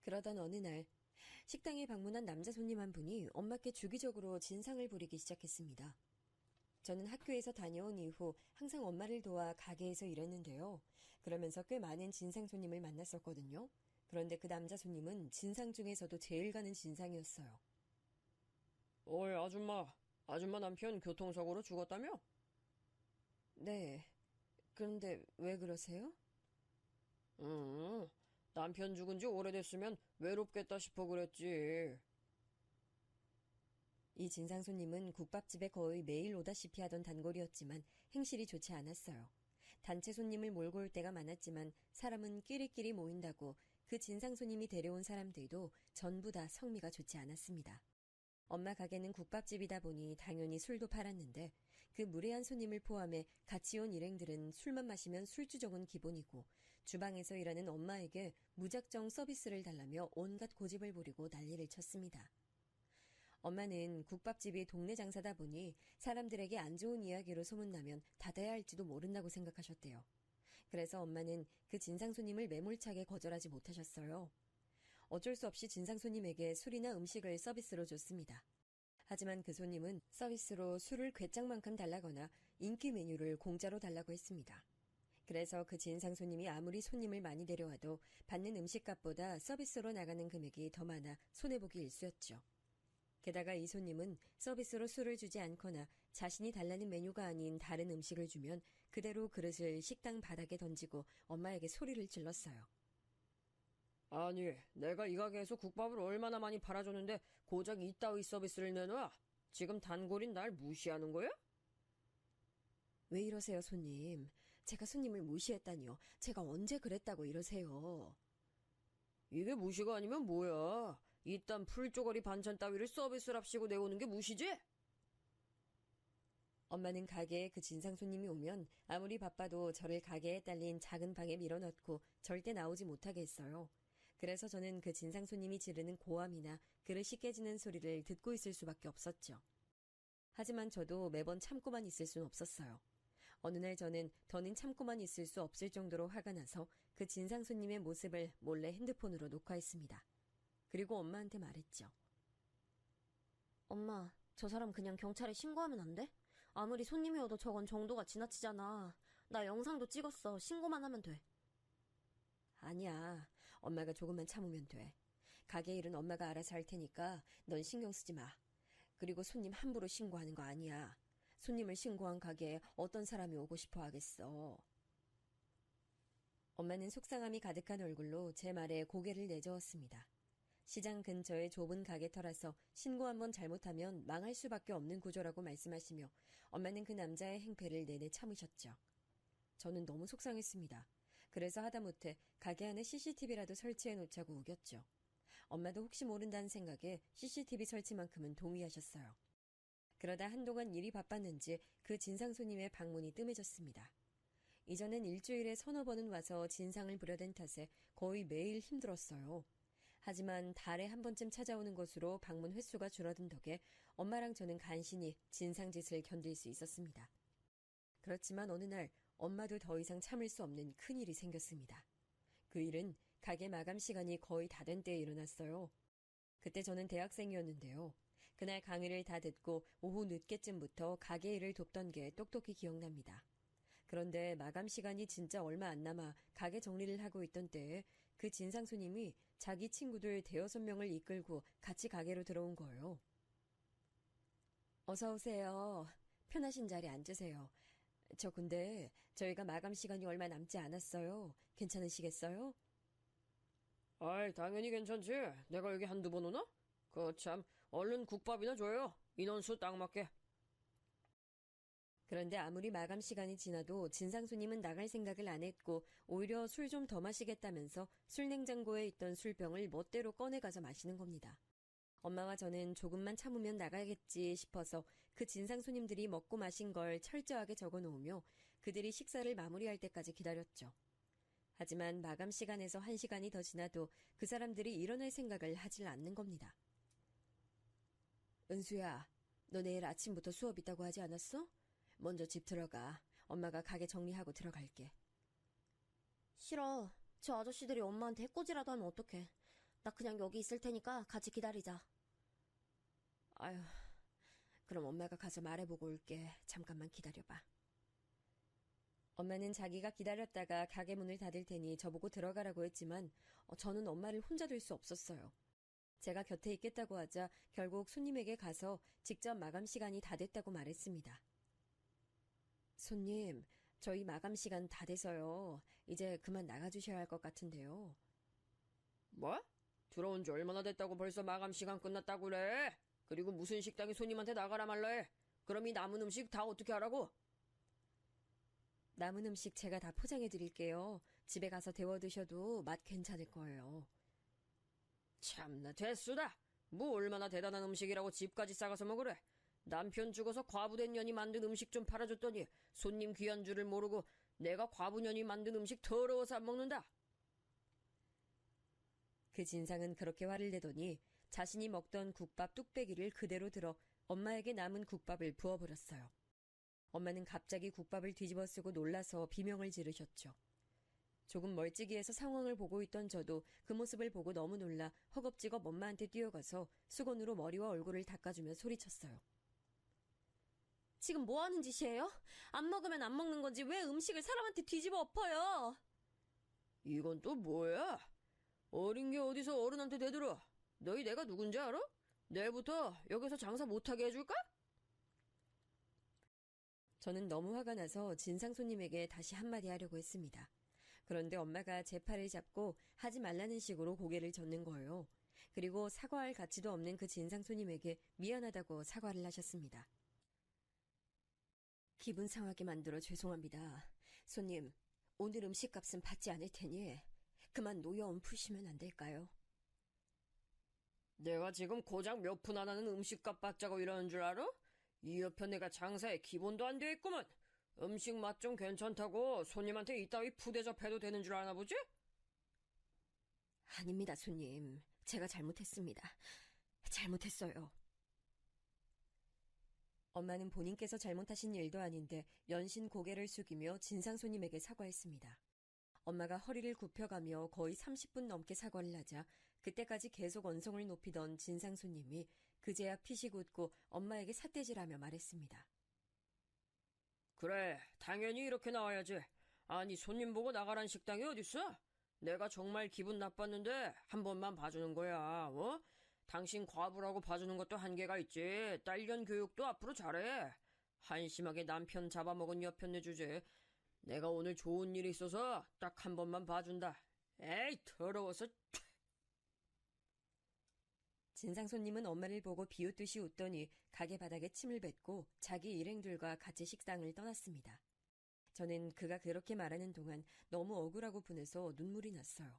그러던 어느 날 식당에 방문한 남자 손님 한 분이 엄마께 주기적으로 진상을 부리기 시작했습니다. 저는 학교에서 다녀온 이후 항상 엄마를 도와 가게에서 일했는데요. 그러면서 꽤 많은 진상 손님을 만났었거든요. 그런데 그 남자 손님은 진상 중에서도 제일 가는 진상이었어요. 어이 아줌마, 아줌마 남편 교통사고로 죽었다며? 네. 그런데 왜 그러세요? 남편 죽은 지 오래됐으면 외롭겠다 싶어 그랬지. 이 진상 손님은 국밥집에 거의 매일 오다시피 하던 단골이었지만 행실이 좋지 않았어요. 단체 손님을 몰고 올 때가 많았지만 사람은 끼리끼리 모인다고 그 진상 손님이 데려온 사람들도 전부 다 성미가 좋지 않았습니다. 엄마 가게는 국밥집이다 보니 당연히 술도 팔았는데 그 무례한 손님을 포함해 같이 온 일행들은 술만 마시면 술주정은 기본이고 주방에서 일하는 엄마에게 무작정 서비스를 달라며 온갖 고집을 부리고 난리를 쳤습니다. 엄마는 국밥집이 동네 장사다 보니 사람들에게 안 좋은 이야기로 소문나면 닫아야 할지도 모른다고 생각하셨대요. 그래서 엄마는 그 진상 손님을 매몰차게 거절하지 못하셨어요. 어쩔 수 없이 진상 손님에게 술이나 음식을 서비스로 줬습니다. 하지만 그 손님은 서비스로 술을 괴짝만큼 달라거나 인기 메뉴를 공짜로 달라고 했습니다. 그래서 그 진상 손님이 아무리 손님을 많이 데려와도 받는 음식값보다 서비스로 나가는 금액이 더 많아 손해보기 일쑤였죠. 게다가 이 손님은 서비스로 술을 주지 않거나 자신이 달라는 메뉴가 아닌 다른 음식을 주면 그대로 그릇을 식당 바닥에 던지고 엄마에게 소리를 질렀어요. 아니, 내가 이 가게에서 국밥을 얼마나 많이 팔아줬는데 고작 이따위 서비스를 내놔? 지금 단골인 날 무시하는 거야? 왜 이러세요, 손님? 제가 손님을 무시했다니요. 제가 언제 그랬다고 이러세요? 이게 무시가 아니면 뭐야? 이딴 풀쪼가리 반찬 따위를 서비스랍시고 내오는 게 무시지? 엄마는 가게에 그 진상 손님이 오면 아무리 바빠도 저를 가게에 딸린 작은 방에 밀어넣고 절대 나오지 못하게 했어요. 그래서 저는 그 진상 손님이 지르는 고함이나 그릇이 깨지는 소리를 듣고 있을 수밖에 없었죠. 하지만 저도 매번 참고만 있을 순 없었어요. 어느 날 저는 더는 참고만 있을 수 없을 정도로 화가 나서 그 진상 손님의 모습을 몰래 핸드폰으로 녹화했습니다. 그리고 엄마한테 말했죠. 엄마, 저 사람 그냥 경찰에 신고하면 안 돼? 아무리 손님이 오도 저건 정도가 지나치잖아. 나 영상도 찍었어. 신고만 하면 돼. 아니야. 엄마가 조금만 참으면 돼. 가게 일은 엄마가 알아서 할 테니까 넌 신경 쓰지 마. 그리고 손님 함부로 신고하는 거 아니야. 손님을 신고한 가게에 어떤 사람이 오고 싶어 하겠어. 엄마는 속상함이 가득한 얼굴로 제 말에 고개를 내저었습니다. 시장 근처의 좁은 가게터라서 신고 한번 잘못하면 망할 수밖에 없는 구조라고 말씀하시며 엄마는 그 남자의 행패를 내내 참으셨죠. 저는 너무 속상했습니다. 그래서 하다못해 가게 안에 CCTV라도 설치해놓자고 우겼죠. 엄마도 혹시 모른다는 생각에 CCTV 설치만큼은 동의하셨어요. 그러다 한동안 일이 바빴는지 그 진상 손님의 방문이 뜸해졌습니다. 이전엔 일주일에 서너 번은 와서 진상을 부려댄 탓에 거의 매일 힘들었어요. 하지만 달에 한 번쯤 찾아오는 것으로 방문 횟수가 줄어든 덕에 엄마랑 저는 간신히 진상짓을 견딜 수 있었습니다. 그렇지만 어느 날 엄마도 더 이상 참을 수 없는 큰일이 생겼습니다. 그 일은 가게 마감 시간이 거의 다 된 때에 일어났어요. 그때 저는 대학생이었는데요. 그날 강의를 다 듣고 오후 늦게쯤부터 가게 일을 돕던 게 똑똑히 기억납니다. 그런데 마감 시간이 진짜 얼마 안 남아 가게 정리를 하고 있던 때에 그 진상 손님이 자기 친구들 대여섯 명을 이끌고 같이 가게로 들어온 거예요. 어서 오세요. 편하신 자리에 앉으세요. 저 근데 저희가 마감 시간이 얼마 남지 않았어요. 괜찮으시겠어요? 아이, 당연히 괜찮지. 내가 여기 한두 번 오나? 참, 얼른 국밥이나 줘요. 인원수 딱 맞게. 그런데 아무리 마감 시간이 지나도 진상 손님은 나갈 생각을 안 했고 오히려 술 좀 더 마시겠다면서 술 냉장고에 있던 술병을 멋대로 꺼내가서 마시는 겁니다. 엄마와 저는 조금만 참으면 나가겠지 싶어서 그 진상 손님들이 먹고 마신 걸 철저하게 적어놓으며 그들이 식사를 마무리할 때까지 기다렸죠. 하지만 마감 시간에서 1시간이 더 지나도 그 사람들이 일어날 생각을 하질 않는 겁니다. 은수야, 너 내일 아침부터 수업 있다고 하지 않았어? 먼저 집 들어가. 엄마가 가게 정리하고 들어갈게. 싫어. 저 아저씨들이 엄마한테 해코지라도 하면 어떡해. 나 그냥 여기 있을 테니까 같이 기다리자. 아휴, 그럼 엄마가 가서 말해보고 올게. 잠깐만 기다려봐. 엄마는 자기가 기다렸다가 가게 문을 닫을 테니 저보고 들어가라고 했지만 저는 엄마를 혼자 둘 수 없었어요. 제가 곁에 있겠다고 하자 결국 손님에게 가서 직접 마감 시간이 다 됐다고 말했습니다. 손님, 저희 마감 시간 다 돼서요. 이제 그만 나가주셔야 할 것 같은데요. 뭐? 들어온 지 얼마나 됐다고 벌써 마감 시간 끝났다고 그래? 그리고 무슨 식당이 손님한테 나가라 말라 해? 그럼 이 남은 음식 다 어떻게 하라고? 남은 음식 제가 다 포장해 드릴게요. 집에 가서 데워 드셔도 맛 괜찮을 거예요. 참나 됐수다. 뭐 얼마나 대단한 음식이라고 집까지 싸가서 먹으래. 남편 죽어서 과부된 년이 만든 음식 좀 팔아줬더니 손님 귀한 줄을 모르고 내가 과부년이 만든 음식 더러워서 안 먹는다. 그 진상은 그렇게 화를 내더니 자신이 먹던 국밥 뚝배기를 그대로 들어 엄마에게 남은 국밥을 부어버렸어요. 엄마는 갑자기 국밥을 뒤집어 쓰고 놀라서 비명을 지르셨죠. 조금 멀찍이에서 상황을 보고 있던 저도 그 모습을 보고 너무 놀라 허겁지겁 엄마한테 뛰어가서 수건으로 머리와 얼굴을 닦아주며 소리쳤어요. 지금 뭐 하는 짓이에요? 안 먹으면 안 먹는 건지 왜 음식을 사람한테 뒤집어 엎어요? 이건 또 뭐야? 어린 게 어디서 어른한테 대들어? 너희 내가 누군지 알아? 내일부터 여기서 장사 못하게 해줄까? 저는 너무 화가 나서 진상 손님에게 다시 한마디 하려고 했습니다. 그런데 엄마가 제 팔을 잡고 하지 말라는 식으로 고개를 젓는 거예요. 그리고 사과할 가치도 없는 그 진상 손님에게 미안하다고 사과를 하셨습니다. 기분 상하게 만들어 죄송합니다. 손님, 오늘 음식값은 받지 않을 테니 그만 노여움 푸시면 안 될까요? 내가 지금 고작 몇 푼 안 하는 음식값 받자고 이러는 줄 알아? 이 옆에 내가 장사에 기본도 안 돼 있구먼. 음식 맛 좀 괜찮다고 손님한테 이따위 푸대접해도 되는 줄 아나 보지? 아닙니다, 손님. 제가 잘못했습니다. 잘못했어요. 엄마는 본인께서 잘못하신 일도 아닌데 연신 고개를 숙이며 진상 손님에게 사과했습니다. 엄마가 허리를 굽혀가며 거의 30분 넘게 사과를 하자 그때까지 계속 언성을 높이던 진상 손님이 그제야 피식 웃고 엄마에게 삿대질하며 말했습니다. 그래, 당연히 이렇게 나와야지. 아니, 손님 보고 나가란 식당이 어딨어? 내가 정말 기분 나빴는데 한 번만 봐주는 거야, 어? 당신 과부라고 봐주는 것도 한계가 있지. 딸년 교육도 앞으로 잘해. 한심하게 남편 잡아먹은 여편네 주제. 내가 오늘 좋은 일이 있어서 딱 한 번만 봐준다. 에이, 더러워서. 진상 손님은 엄마를 보고 비웃듯이 웃더니 가게 바닥에 침을 뱉고 자기 일행들과 같이 식당을 떠났습니다. 저는 그가 그렇게 말하는 동안 너무 억울하고 분해서 눈물이 났어요.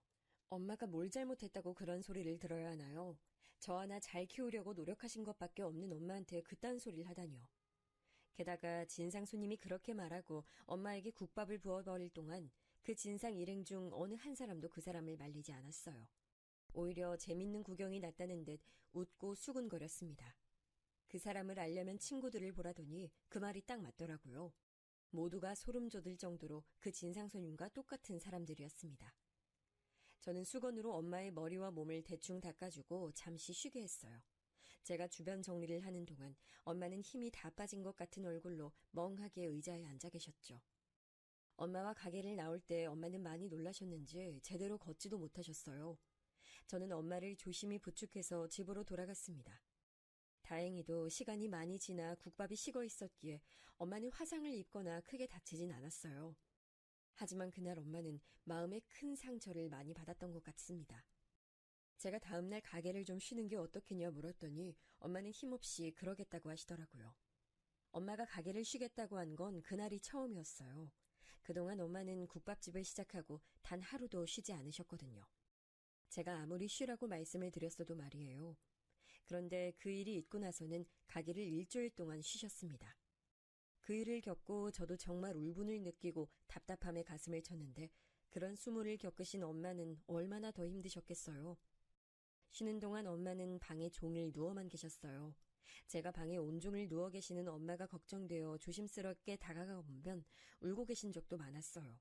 엄마가 뭘 잘못했다고 그런 소리를 들어야 하나요? 저 하나 잘 키우려고 노력하신 것밖에 없는 엄마한테 그딴 소리를 하다니요. 게다가 진상 손님이 그렇게 말하고 엄마에게 국밥을 부어버릴 동안 그 진상 일행 중 어느 한 사람도 그 사람을 말리지 않았어요. 오히려 재밌는 구경이 났다는 듯 웃고 수군거렸습니다. 그 사람을 알려면 친구들을 보라더니 그 말이 딱 맞더라고요. 모두가 소름 돋을 정도로 그 진상 손님과 똑같은 사람들이었습니다. 저는 수건으로 엄마의 머리와 몸을 대충 닦아주고 잠시 쉬게 했어요. 제가 주변 정리를 하는 동안 엄마는 힘이 다 빠진 것 같은 얼굴로 멍하게 의자에 앉아 계셨죠. 엄마와 가게를 나올 때 엄마는 많이 놀라셨는지 제대로 걷지도 못하셨어요. 저는 엄마를 조심히 부축해서 집으로 돌아갔습니다. 다행히도 시간이 많이 지나 국밥이 식어 있었기에 엄마는 화상을 입거나 크게 다치진 않았어요. 하지만 그날 엄마는 마음에 큰 상처를 많이 받았던 것 같습니다. 제가 다음날 가게를 좀 쉬는 게 어떻겠냐 물었더니 엄마는 힘없이 그러겠다고 하시더라고요. 엄마가 가게를 쉬겠다고 한 건 그날이 처음이었어요. 그동안 엄마는 국밥집을 시작하고 단 하루도 쉬지 않으셨거든요. 제가 아무리 쉬라고 말씀을 드렸어도 말이에요. 그런데 그 일이 있고 나서는 가게를 일주일 동안 쉬셨습니다. 그 일을 겪고 저도 정말 울분을 느끼고 답답함에 가슴을 쳤는데 그런 수모를 겪으신 엄마는 얼마나 더 힘드셨겠어요. 쉬는 동안 엄마는 방에 종일 누워만 계셨어요. 제가 방에 온종일 누워 계시는 엄마가 걱정되어 조심스럽게 다가가 보면 울고 계신 적도 많았어요.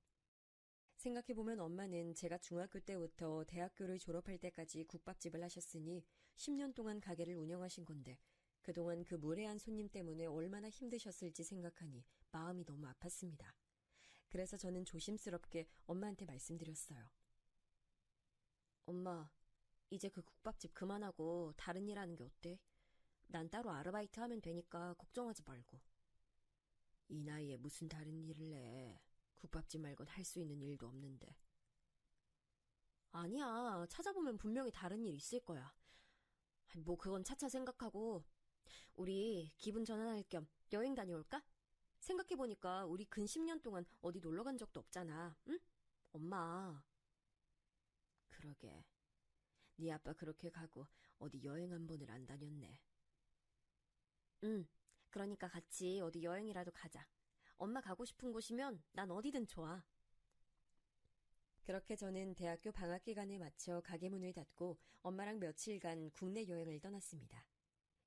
생각해보면 엄마는 제가 중학교 때부터 대학교를 졸업할 때까지 국밥집을 하셨으니 10년 동안 가게를 운영하신 건데 그동안 그 무례한 손님 때문에 얼마나 힘드셨을지 생각하니 마음이 너무 아팠습니다. 그래서 저는 조심스럽게 엄마한테 말씀드렸어요. 엄마, 이제 그 국밥집 그만하고 다른 일 하는 게 어때? 난 따로 아르바이트 하면 되니까 걱정하지 말고. 이 나이에 무슨 다른 일을 해. 국밥집 말곤 할 수 있는 일도 없는데. 아니야. 찾아보면 분명히 다른 일 있을 거야. 뭐 그건 차차 생각하고. 우리 기분 전환할 겸 여행 다녀올까? 생각해보니까 우리 근 10년 동안 어디 놀러 간 적도 없잖아. 응? 엄마. 그러게. 네 아빠 그렇게 가고 어디 여행 한 번을 안 다녔네. 응. 그러니까 같이 어디 여행이라도 가자. 엄마 가고 싶은 곳이면 난 어디든 좋아. 그렇게 저는 대학교 방학 기간에 맞춰 가게 문을 닫고 엄마랑 며칠간 국내 여행을 떠났습니다.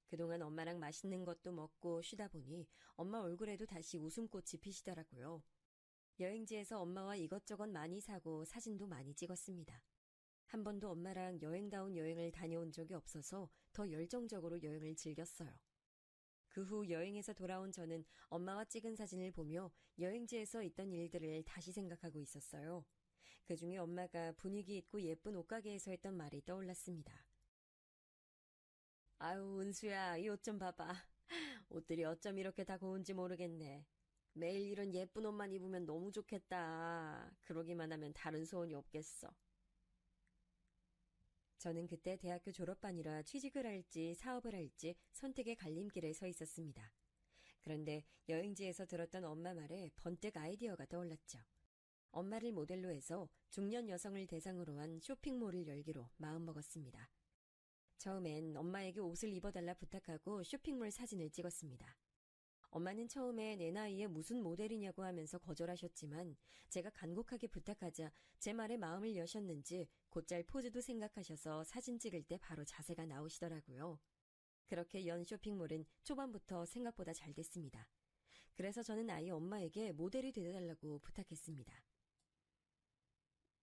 그동안 엄마랑 맛있는 것도 먹고 쉬다 보니 엄마 얼굴에도 다시 웃음꽃이 피시더라고요. 여행지에서 엄마와 이것저것 많이 사고 사진도 많이 찍었습니다. 한 번도 엄마랑 여행다운 여행을 다녀온 적이 없어서 더 열정적으로 여행을 즐겼어요. 그 후 여행에서 돌아온 저는 엄마와 찍은 사진을 보며 여행지에서 있던 일들을 다시 생각하고 있었어요. 그중에 엄마가 분위기 있고 예쁜 옷가게에서 했던 말이 떠올랐습니다. 아유, 은수야, 이 옷 좀 봐봐. 옷들이 어쩜 이렇게 다 고운지 모르겠네. 매일 이런 예쁜 옷만 입으면 너무 좋겠다. 그러기만 하면 다른 소원이 없겠어. 저는 그때 대학교 졸업반이라 취직을 할지 사업을 할지 선택의 갈림길에 서 있었습니다. 그런데 여행지에서 들었던 엄마 말에 번뜩 아이디어가 떠올랐죠. 엄마를 모델로 해서 중년 여성을 대상으로 한 쇼핑몰을 열기로 마음먹었습니다. 처음엔 엄마에게 옷을 입어달라 부탁하고 쇼핑몰 사진을 찍었습니다. 엄마는 처음에 내 나이에 무슨 모델이냐고 하면서 거절하셨지만 제가 간곡하게 부탁하자 제 말에 마음을 여셨는지 곧잘 포즈도 생각하셔서 사진 찍을 때 바로 자세가 나오시더라고요. 그렇게 연 쇼핑몰은 초반부터 생각보다 잘 됐습니다. 그래서 저는 아예 엄마에게 모델이 되어달라고 부탁했습니다.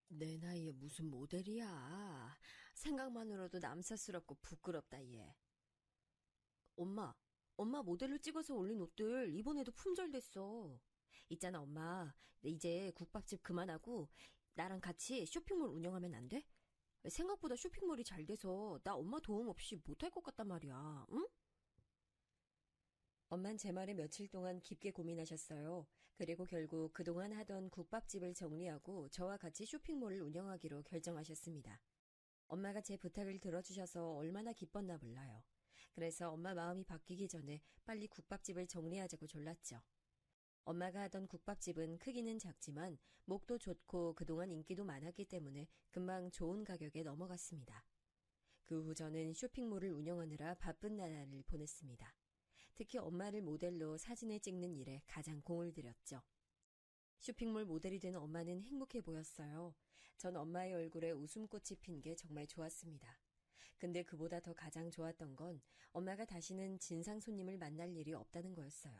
내 나이에 무슨 모델이야. 생각만으로도 남사스럽고 부끄럽다 얘. 엄마 모델로 찍어서 올린 옷들 이번에도 품절됐어. 있잖아 엄마, 이제 국밥집 그만하고 나랑 같이 쇼핑몰 운영하면 안 돼? 생각보다 쇼핑몰이 잘 돼서 나 엄마 도움 없이 못할 것 같단 말이야. 응? 엄만 제 말에 며칠 동안 깊게 고민하셨어요. 그리고 결국 그동안 하던 국밥집을 정리하고 저와 같이 쇼핑몰을 운영하기로 결정하셨습니다. 엄마가 제 부탁을 들어주셔서 얼마나 기뻤나 몰라요. 그래서 엄마 마음이 바뀌기 전에 빨리 국밥집을 정리하자고 졸랐죠. 엄마가 하던 국밥집은 크기는 작지만 목도 좋고 그동안 인기도 많았기 때문에 금방 좋은 가격에 넘어갔습니다. 그 후 저는 쇼핑몰을 운영하느라 바쁜 나날을 보냈습니다. 특히 엄마를 모델로 사진을 찍는 일에 가장 공을 들였죠. 쇼핑몰 모델이 된 엄마는 행복해 보였어요. 전 엄마의 얼굴에 웃음꽃이 핀 게 정말 좋았습니다. 근데 그보다 더 가장 좋았던 건 엄마가 다시는 진상 손님을 만날 일이 없다는 거였어요.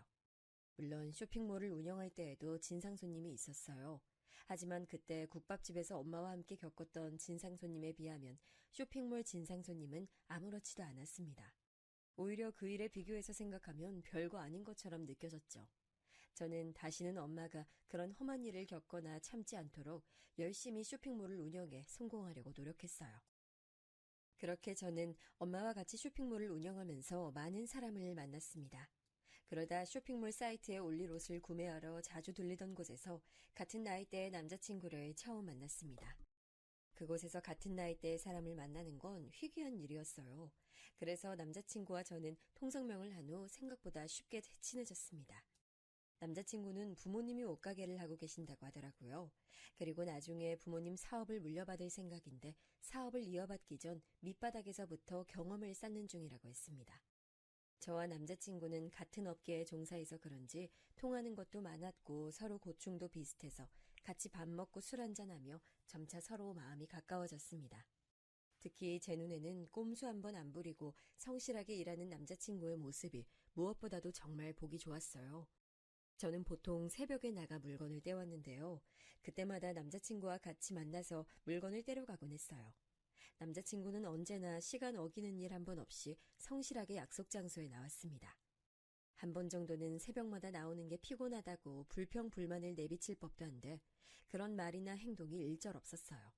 물론 쇼핑몰을 운영할 때에도 진상 손님이 있었어요. 하지만 그때 국밥집에서 엄마와 함께 겪었던 진상 손님에 비하면 쇼핑몰 진상 손님은 아무렇지도 않았습니다. 오히려 그 일에 비교해서 생각하면 별거 아닌 것처럼 느껴졌죠. 저는 다시는 엄마가 그런 험한 일을 겪거나 참지 않도록 열심히 쇼핑몰을 운영해 성공하려고 노력했어요. 그렇게 저는 엄마와 같이 쇼핑몰을 운영하면서 많은 사람을 만났습니다. 그러다 쇼핑몰 사이트에 올릴 옷을 구매하러 자주 들리던 곳에서 같은 나이대의 남자친구를 처음 만났습니다. 그곳에서 같은 나이대의 사람을 만나는 건 희귀한 일이었어요. 그래서 남자친구와 저는 통성명을 한 후 생각보다 쉽게 친해졌습니다. 남자친구는 부모님이 옷가게를 하고 계신다고 하더라고요. 그리고 나중에 부모님 사업을 물려받을 생각인데 사업을 이어받기 전 밑바닥에서부터 경험을 쌓는 중이라고 했습니다. 저와 남자친구는 같은 업계에 종사해서 그런지 통하는 것도 많았고 서로 고충도 비슷해서 같이 밥 먹고 술 한잔하며 점차 서로 마음이 가까워졌습니다. 특히 제 눈에는 꼼수 한 번 안 부리고 성실하게 일하는 남자친구의 모습이 무엇보다도 정말 보기 좋았어요. 저는 보통 새벽에 나가 물건을 떼왔는데요. 그때마다 남자친구와 같이 만나서 물건을 떼려가곤 했어요. 남자친구는 언제나 시간 어기는 일 한 번 없이 성실하게 약속 장소에 나왔습니다. 한 번 정도는 새벽마다 나오는 게 피곤하다고 불평불만을 내비칠 법도 한데 그런 말이나 행동이 일절 없었어요.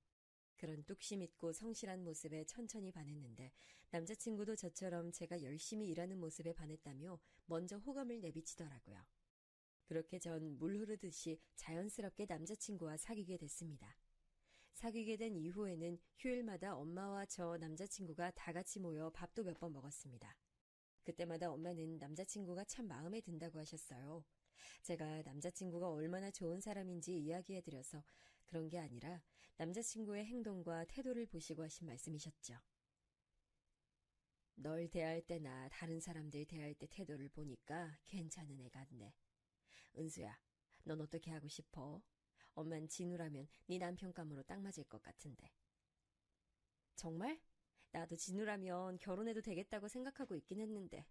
그런 뚝심 있고 성실한 모습에 천천히 반했는데 남자친구도 저처럼 제가 열심히 일하는 모습에 반했다며 먼저 호감을 내비치더라고요. 그렇게 전 물 흐르듯이 자연스럽게 남자친구와 사귀게 됐습니다. 사귀게 된 이후에는 휴일마다 엄마와 저 남자친구가 다 같이 모여 밥도 몇 번 먹었습니다. 그때마다 엄마는 남자친구가 참 마음에 든다고 하셨어요. 제가 남자친구가 얼마나 좋은 사람인지 이야기해드려서 그런 게 아니라 남자친구의 행동과 태도를 보시고 하신 말씀이셨죠. 널 대할 때나 다른 사람들 대할 때 태도를 보니까 괜찮은 애 같네. 은수야, 넌 어떻게 하고 싶어? 엄만 진우라면 네 남편감으로 딱 맞을 것 같은데. 정말? 나도 진우라면 결혼해도 되겠다고 생각하고 있긴 했는데.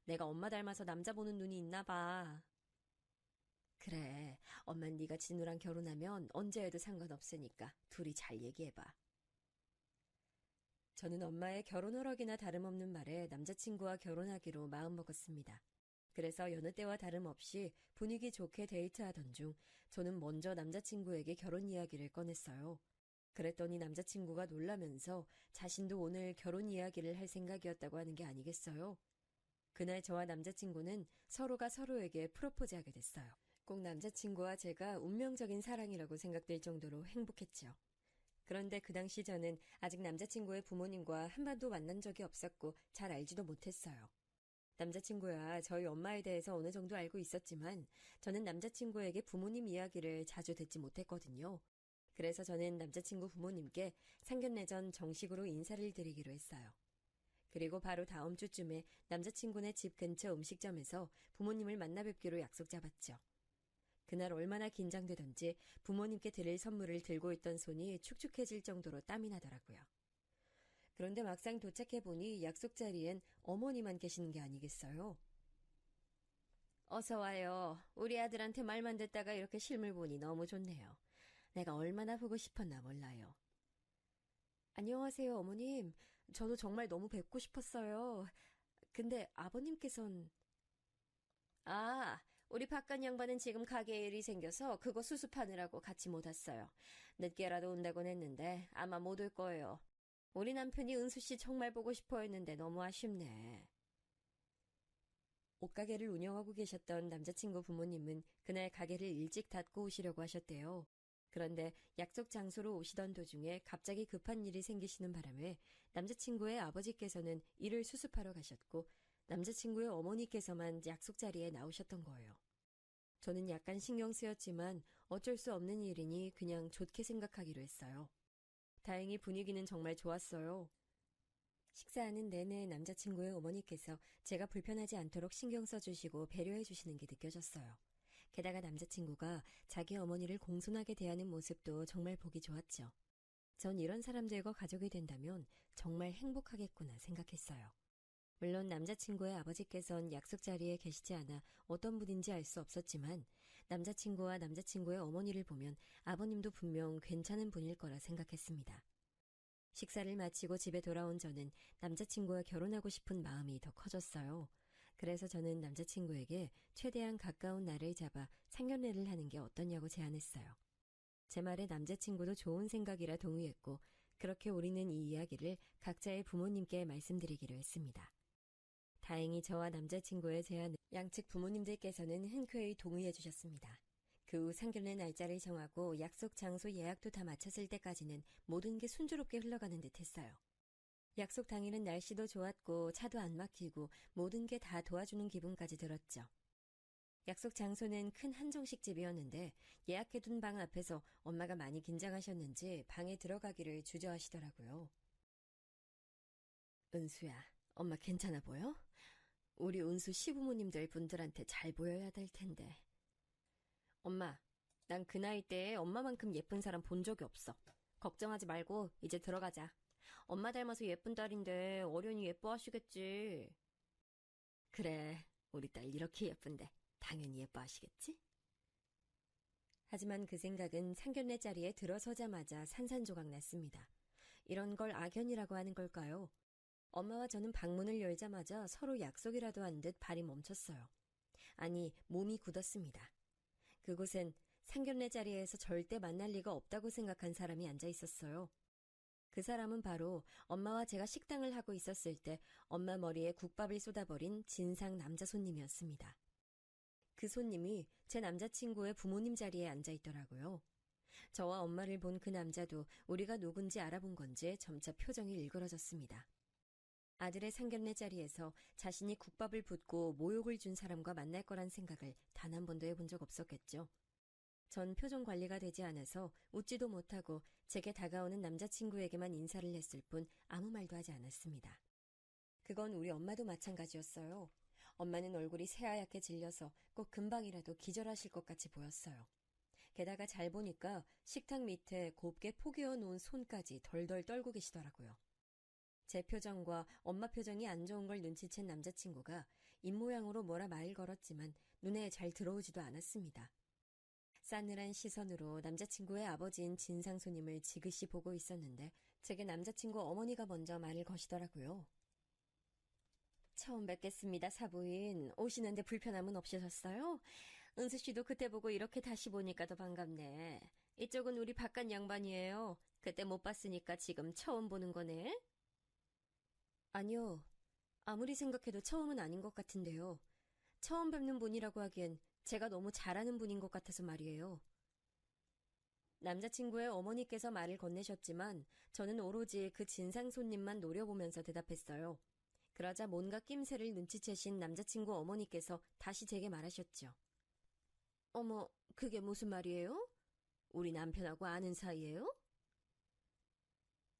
내가 엄마 닮아서 남자 보는 눈이 있나 봐. 그래, 엄만 네가 진우랑 결혼하면 언제 해도 상관없으니까 둘이 잘 얘기해봐. 저는 엄마의 결혼 허락이나 다름없는 말에 남자친구와 결혼하기로 마음먹었습니다. 그래서 여느 때와 다름없이 분위기 좋게 데이트하던 중 저는 먼저 남자친구에게 결혼 이야기를 꺼냈어요. 그랬더니 남자친구가 놀라면서 자신도 오늘 결혼 이야기를 할 생각이었다고 하는 게 아니겠어요? 그날 저와 남자친구는 서로가 서로에게 프로포즈하게 됐어요. 꼭 남자친구와 제가 운명적인 사랑이라고 생각될 정도로 행복했죠. 그런데 그 당시 저는 아직 남자친구의 부모님과 한 번도 만난 적이 없었고 잘 알지도 못했어요. 남자친구야 저희 엄마에 대해서 어느 정도 알고 있었지만 저는 남자친구에게 부모님 이야기를 자주 듣지 못했거든요. 그래서 저는 남자친구 부모님께 상견례 전 정식으로 인사를 드리기로 했어요. 그리고 바로 다음 주쯤에 남자친구네 집 근처 음식점에서 부모님을 만나 뵙기로 약속 잡았죠. 그날 얼마나 긴장되던지 부모님께 드릴 선물을 들고 있던 손이 축축해질 정도로 땀이 나더라고요. 그런데 막상 도착해보니 약속 자리엔 어머니만 계시는 게 아니겠어요? 어서 와요. 우리 아들한테 말만 듣다가 이렇게 실물 보니 너무 좋네요. 내가 얼마나 보고 싶었나 몰라요. 안녕하세요, 어머님. 저도 정말 너무 뵙고 싶었어요. 근데 아버님께선... 아, 우리 박간 양반은 지금 가게에 일이 생겨서 그거 수습하느라고 같이 못 왔어요. 늦게라도 온다곤 했는데 아마 못 올 거예요. 우리 남편이 은수 씨 정말 보고 싶어 했는데 너무 아쉽네. 옷가게를 운영하고 계셨던 남자친구 부모님은 그날 가게를 일찍 닫고 오시려고 하셨대요. 그런데 약속 장소로 오시던 도중에 갑자기 급한 일이 생기시는 바람에 남자친구의 아버지께서는 일을 수습하러 가셨고 남자친구의 어머니께서만 약속 자리에 나오셨던 거예요. 저는 약간 신경 쓰였지만 어쩔 수 없는 일이니 그냥 좋게 생각하기로 했어요. 다행히 분위기는 정말 좋았어요. 식사하는 내내 남자친구의 어머니께서 제가 불편하지 않도록 신경 써주시고 배려해 주시는 게 느껴졌어요. 게다가 남자친구가 자기 어머니를 공손하게 대하는 모습도 정말 보기 좋았죠. 전 이런 사람들과 가족이 된다면 정말 행복하겠구나 생각했어요. 물론 남자친구의 아버지께선 약속 자리에 계시지 않아 어떤 분인지 알 수 없었지만 남자친구와 남자친구의 어머니를 보면 아버님도 분명 괜찮은 분일 거라 생각했습니다. 식사를 마치고 집에 돌아온 저는 남자친구와 결혼하고 싶은 마음이 더 커졌어요. 그래서 저는 남자친구에게 최대한 가까운 날을 잡아 상견례를 하는 게 어떠냐고 제안했어요. 제 말에 남자친구도 좋은 생각이라 동의했고 그렇게 우리는 이 이야기를 각자의 부모님께 말씀드리기로 했습니다. 다행히 저와 남자친구의 제안을 양측 부모님들께서는 흔쾌히 동의해 주셨습니다. 그 후 상견례 날짜를 정하고 약속 장소 예약도 다 마쳤을 때까지는 모든 게 순조롭게 흘러가는 듯 했어요. 약속 당일은 날씨도 좋았고 차도 안 막히고 모든 게 다 도와주는 기분까지 들었죠. 약속 장소는 큰 한정식 집이었는데 예약해둔 방 앞에서 엄마가 많이 긴장하셨는지 방에 들어가기를 주저하시더라고요. 은수야, 엄마 괜찮아 보여? 우리 은수 시부모님들 분들한테 잘 보여야 될 텐데. 엄마, 난 그 나이 때에 엄마만큼 예쁜 사람 본 적이 없어. 걱정하지 말고 이제 들어가자. 엄마 닮아서 예쁜 딸인데 어련히 예뻐하시겠지. 그래, 우리 딸 이렇게 예쁜데 당연히 예뻐하시겠지? 하지만 그 생각은 상견례 자리에 들어서자마자 산산조각 났습니다. 이런 걸 악연이라고 하는 걸까요? 엄마와 저는 방문을 열자마자 서로 약속이라도 한 듯 발이 멈췄어요. 아니, 몸이 굳었습니다. 그곳엔 상견례 자리에서 절대 만날 리가 없다고 생각한 사람이 앉아 있었어요. 그 사람은 바로 엄마와 제가 식당을 하고 있었을 때 엄마 머리에 국밥을 쏟아버린 진상 남자 손님이었습니다. 그 손님이 제 남자친구의 부모님 자리에 앉아 있더라고요. 저와 엄마를 본 그 남자도 우리가 누군지 알아본 건지 점차 표정이 일그러졌습니다. 아들의 상견례 자리에서 자신이 국밥을 붓고 모욕을 준 사람과 만날 거란 생각을 단 한 번도 해본 적 없었겠죠. 전 표정 관리가 되지 않아서 웃지도 못하고 제게 다가오는 남자친구에게만 인사를 했을 뿐 아무 말도 하지 않았습니다. 그건 우리 엄마도 마찬가지였어요. 엄마는 얼굴이 새하얗게 질려서 꼭 금방이라도 기절하실 것 같이 보였어요. 게다가 잘 보니까 식탁 밑에 곱게 포개어 놓은 손까지 덜덜 떨고 계시더라고요. 제 표정과 엄마 표정이 안 좋은 걸 눈치챈 남자친구가 입모양으로 뭐라 말 걸었지만 눈에 잘 들어오지도 않았습니다. 싸늘한 시선으로 남자친구의 아버지인 진상 손님을 지그시 보고 있었는데 제게 남자친구 어머니가 먼저 말을 거시더라고요. 처음 뵙겠습니다, 사부인. 오시는데 불편함은 없으셨어요? 은수 씨도 그때 보고 이렇게 다시 보니까 더 반갑네. 이쪽은 우리 바깥 양반이에요. 그때 못 봤으니까 지금 처음 보는 거네. 아니요. 아무리 생각해도 처음은 아닌 것 같은데요. 처음 뵙는 분이라고 하기엔 제가 너무 잘하는 분인 것 같아서 말이에요. 남자친구의 어머니께서 말을 건네셨지만 저는 오로지 그 진상 손님만 노려보면서 대답했어요. 그러자 뭔가 낌새를 눈치채신 남자친구 어머니께서 다시 제게 말하셨죠. 어머, 그게 무슨 말이에요? 우리 남편하고 아는 사이예요?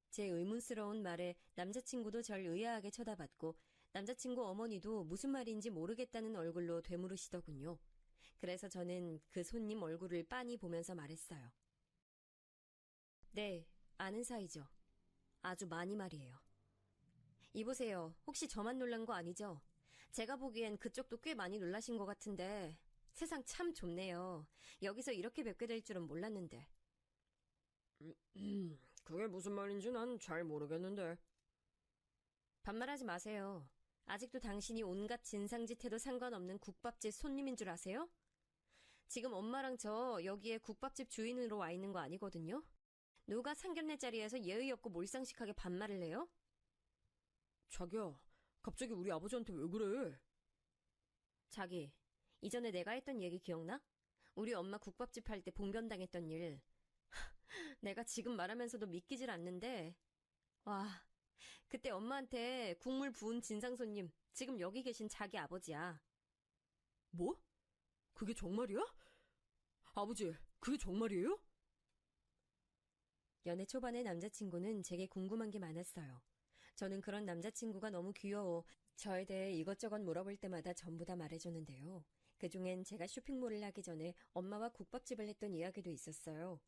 제 의문스러운 말에 남자친구도 절 의아하게 쳐다봤고 남자친구 어머니도 무슨 말인지 모르겠다는 얼굴로 되물으시더군요. 그래서 저는 그 손님 얼굴을 빤히 보면서 말했어요. 네, 아는 사이죠. 아주 많이 말이에요. 이보세요. 혹시 저만 놀란 거 아니죠? 제가 보기엔 그쪽도 꽤 많이 놀라신 것 같은데 세상 참 좁네요. 여기서 이렇게 뵙게 될 줄은 몰랐는데. 그게 무슨 말인지 난 잘 모르겠는데. 반말하지 마세요. 아직도 당신이 온갖 진상짓 해도 상관없는 국밥집 손님인 줄 아세요? 지금 엄마랑 저 여기에 국밥집 주인으로 와 있는 거 아니거든요? 누가 상견례 자리에서 예의 없고 몰상식하게 반말을 해요? 자기야, 갑자기 우리 아버지한테 왜 그래? 자기, 이전에 내가 했던 얘기 기억나? 우리 엄마 국밥집 할 때 봉변당했던 일. 내가 지금 말하면서도 믿기질 않는데 와, 그때 엄마한테 국물 부은 진상 손님 지금 여기 계신 자기 아버지야. 뭐? 그게 정말이야? 아버지, 그게 정말이에요? 연애 초반의 남자친구는 제게 궁금한 게 많았어요. 저는 그런 남자친구가 너무 귀여워 저에 대해 이것저것 물어볼 때마다 전부 다 말해줬는데요. 그중엔 제가 쇼핑몰을 하기 전에 엄마와 국밥집을 했던 이야기도 있었어요.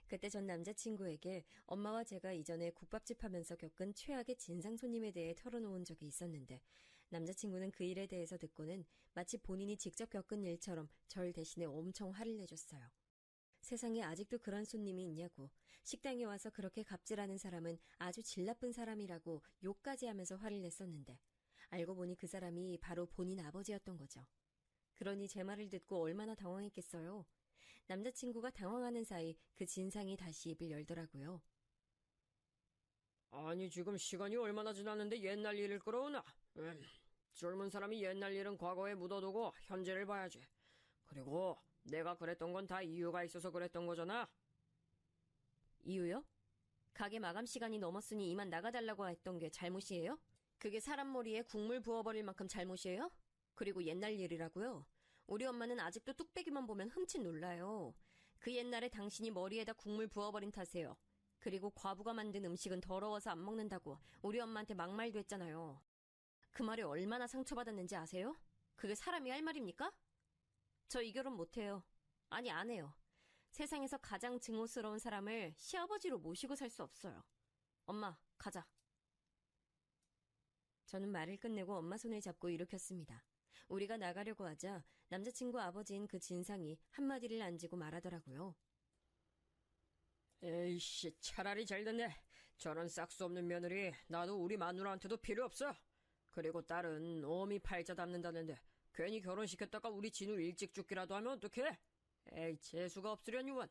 그때 전 남자친구에게 엄마와 제가 이전에 국밥집 하면서 겪은 최악의 진상 손님에 대해 털어놓은 적이 있었는데 남자친구는 그 일에 대해서 듣고는 마치 본인이 직접 겪은 일처럼 절 대신에 엄청 화를 내줬어요. 세상에 아직도 그런 손님이 있냐고, 식당에 와서 그렇게 갑질하는 사람은 아주 질 나쁜 사람이라고 욕까지 하면서 화를 냈었는데 알고 보니 그 사람이 바로 본인 아버지였던 거죠. 그러니 제 말을 듣고 얼마나 당황했겠어요. 남자친구가 당황하는 사이 그 진상이 다시 입을 열더라고요. 아니, 지금 시간이 얼마나 지났는데 옛날 일을 끌어오나? 젊은 사람이 옛날 일은 과거에 묻어두고 현재를 봐야지. 그리고 내가 그랬던 건 다 이유가 있어서 그랬던 거잖아. 이유요? 가게 마감 시간이 넘었으니 이만 나가달라고 했던 게 잘못이에요? 그게 사람 머리에 국물 부어버릴 만큼 잘못이에요? 그리고 옛날 일이라고요? 우리 엄마는 아직도 뚝배기만 보면 흠칫 놀라요. 그 옛날에 당신이 머리에다 국물 부어버린 탓이에요. 그리고 과부가 만든 음식은 더러워서 안 먹는다고 우리 엄마한테 막말도 했잖아요. 그 말이 얼마나 상처받았는지 아세요? 그게 사람이 할 말입니까? 저 이 결혼 못해요. 아니, 안 해요. 세상에서 가장 증오스러운 사람을 시아버지로 모시고 살 수 없어요. 엄마, 가자. 저는 말을 끝내고 엄마 손을 잡고 일으켰습니다. 우리가 나가려고 하자 남자친구 아버지인 그 진상이 한마디를 안 지고 말하더라고요. 에이씨, 차라리 잘 됐네. 저런 싹수 없는 며느리 나도 우리 마누라한테도 필요 없어. 그리고 딸은 어미 팔자 담는다는데 괜히 결혼시켰다가 우리 진우 일찍 죽기라도 하면 어떡해? 에이, 재수가 없으려니원.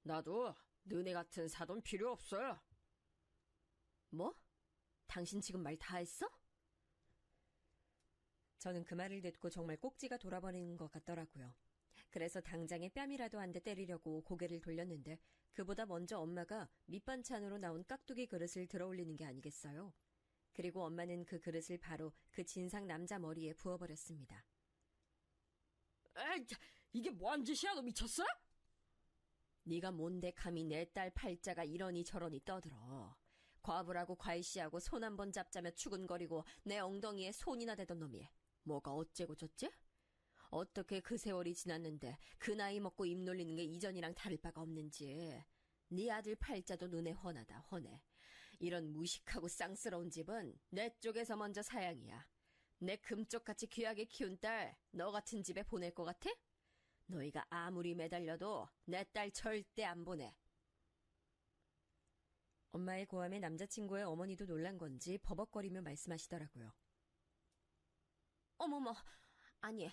나도 너네 같은 사돈 필요 없어요. 뭐? 당신 지금 말 다 했어? 저는 그 말을 듣고 정말 꼭지가 돌아버리는 것 같더라고요. 그래서 당장에 뺨이라도 한 대 때리려고 고개를 돌렸는데 그보다 먼저 엄마가 밑반찬으로 나온 깍두기 그릇을 들어올리는 게 아니겠어요. 그리고 엄마는 그 그릇을 바로 그 진상 남자 머리에 부어버렸습니다. 에이, 이게 뭐한 짓이야? 너 미쳤어? 네가 뭔데 감히 내 딸 팔자가 이러니 저러니 떠들어. 과부라고 과일씨하고 손 한 번 잡자며 추근거리고 내 엉덩이에 손이나 대던 놈이 뭐가 어째고 저째? 어떻게 그 세월이 지났는데 그 나이 먹고 입 놀리는 게 이전이랑 다를 바가 없는지. 네 아들 팔자도 눈에 훤하다, 훤해. 이런 무식하고 쌍스러운 집은 내 쪽에서 먼저 사양이야. 내 금쪽같이 귀하게 키운 딸 너 같은 집에 보낼 것 같아? 너희가 아무리 매달려도 내 딸 절대 안 보내. 엄마의 고함에 남자친구의 어머니도 놀란 건지 버벅거리며 말씀하시더라고요. 어머머, 아니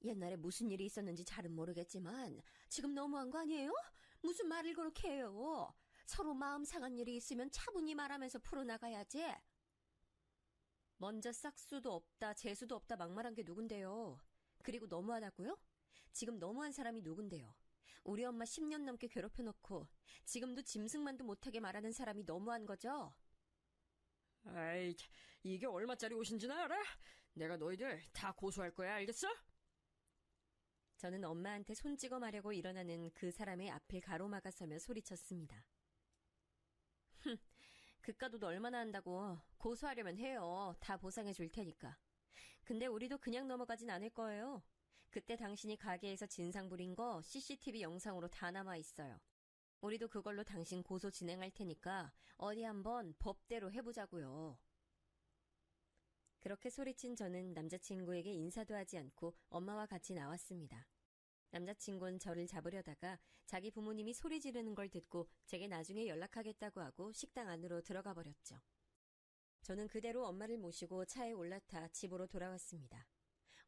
옛날에 무슨 일이 있었는지 잘은 모르겠지만 지금 너무한 거 아니에요? 무슨 말을 그렇게 해요? 서로 마음 상한 일이 있으면 차분히 말하면서 풀어나가야지. 먼저 싹수도 없다, 재수도 없다 막말한 게 누군데요. 그리고 너무하다고요? 지금 너무한 사람이 누군데요. 우리 엄마 10년 넘게 괴롭혀놓고 지금도 짐승만도 못하게 말하는 사람이 너무한 거죠? 아이, 이게 얼마짜리 옷인지는 알아? 내가 너희들 다 고소할 거야, 알겠어? 저는 엄마한테 손 찍어 마려고 일어나는 그 사람의 앞을 가로막아서며 소리쳤습니다. 그깟 옷 얼마나 한다고. 고소하려면 해요. 다 보상해 줄 테니까. 근데 우리도 그냥 넘어가진 않을 거예요. 그때 당신이 가게에서 진상 부린 거 CCTV 영상으로 다 남아 있어요. 우리도 그걸로 당신 고소 진행할 테니까 어디 한번 법대로 해보자고요. 그렇게 소리친 저는 남자친구에게 인사도 하지 않고 엄마와 같이 나왔습니다. 남자친구는 저를 잡으려다가 자기 부모님이 소리 지르는 걸 듣고 제게 나중에 연락하겠다고 하고 식당 안으로 들어가 버렸죠. 저는 그대로 엄마를 모시고 차에 올라타 집으로 돌아왔습니다.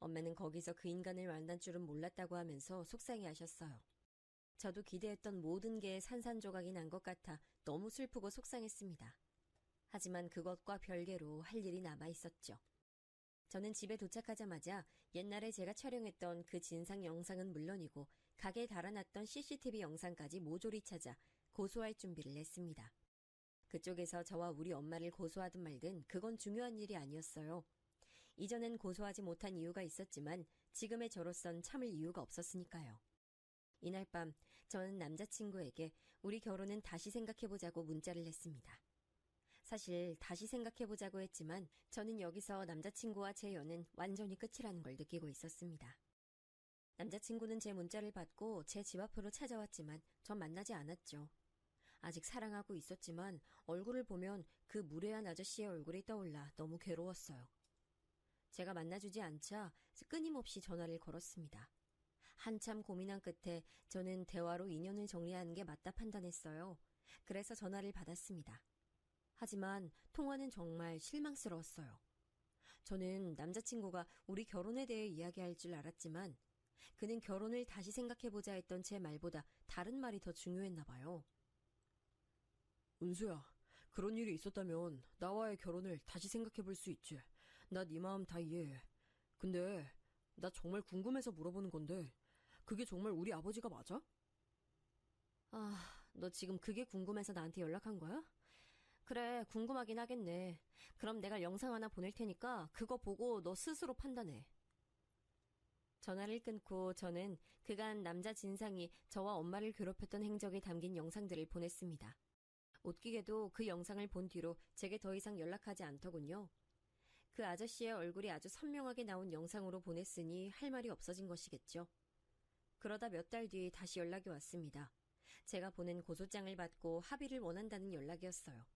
엄마는 거기서 그 인간을 만날 줄은 몰랐다고 하면서 속상해하셨어요. 저도 기대했던 모든 게 산산조각이 난 것 같아 너무 슬프고 속상했습니다. 하지만 그것과 별개로 할 일이 남아있었죠. 저는 집에 도착하자마자 옛날에 제가 촬영했던 그 진상 영상은 물론이고 가게에 달아놨던 CCTV 영상까지 모조리 찾아 고소할 준비를 했습니다. 그쪽에서 저와 우리 엄마를 고소하든 말든 그건 중요한 일이 아니었어요. 이전엔 고소하지 못한 이유가 있었지만 지금의 저로선 참을 이유가 없었으니까요. 이날 밤 저는 남자친구에게 우리 결혼은 다시 생각해보자고 문자를 했습니다. 사실 다시 생각해보자고 했지만 저는 여기서 남자친구와 제 연은 완전히 끝이라는 걸 느끼고 있었습니다. 남자친구는 제 문자를 받고 제 집 앞으로 찾아왔지만 전 만나지 않았죠. 아직 사랑하고 있었지만 얼굴을 보면 그 무례한 아저씨의 얼굴이 떠올라 너무 괴로웠어요. 제가 만나주지 않자 끊임없이 전화를 걸었습니다. 한참 고민한 끝에 저는 대화로 인연을 정리하는 게 맞다 판단했어요. 그래서 전화를 받았습니다. 하지만 통화는 정말 실망스러웠어요. 저는 남자친구가 우리 결혼에 대해 이야기할 줄 알았지만 그는 결혼을 다시 생각해보자 했던 제 말보다 다른 말이 더 중요했나 봐요. 은수야, 그런 일이 있었다면 나와의 결혼을 다시 생각해볼 수 있지. 나 네 마음 다 이해해. 근데 나 정말 궁금해서 물어보는 건데 그게 정말 우리 아버지가 맞아? 너 지금 그게 궁금해서 나한테 연락한 거야? 그래, 궁금하긴 하겠네. 그럼 내가 영상 하나 보낼 테니까 그거 보고 너 스스로 판단해. 전화를 끊고 저는 그간 남자 진상이 저와 엄마를 괴롭혔던 행적이 담긴 영상들을 보냈습니다. 웃기게도 그 영상을 본 뒤로 제게 더 이상 연락하지 않더군요. 그 아저씨의 얼굴이 아주 선명하게 나온 영상으로 보냈으니 할 말이 없어진 것이겠죠. 그러다 몇 달 뒤 다시 연락이 왔습니다. 제가 보낸 고소장을 받고 합의를 원한다는 연락이었어요.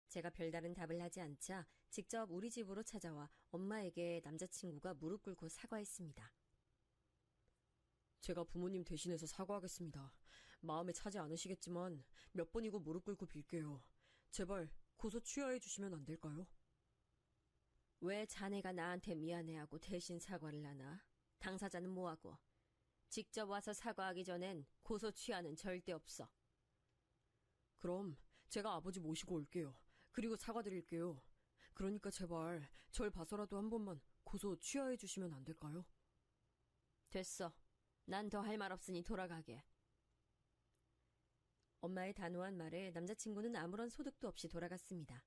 제가 별다른 답을 하지 않자 직접 우리 집으로 찾아와 엄마에게 남자친구가 무릎 꿇고 사과했습니다. 제가 부모님 대신해서 사과하겠습니다. 마음에 차지 않으시겠지만 몇 번이고 무릎 꿇고 빌게요. 제발 고소 취하해 주시면 안 될까요? 왜 자네가 나한테 미안해하고 대신 사과를 하나? 당사자는 뭐하고? 직접 와서 사과하기 전엔 고소 취하는 절대 없어. 그럼 제가 아버지 모시고 올게요. 그리고 사과드릴게요. 그러니까 제발 절 봐서라도 한 번만 고소 취하해 주시면 안 될까요? 됐어. 난 더 할 말 없으니 돌아가게. 엄마의 단호한 말에 남자친구는 아무런 소득도 없이 돌아갔습니다.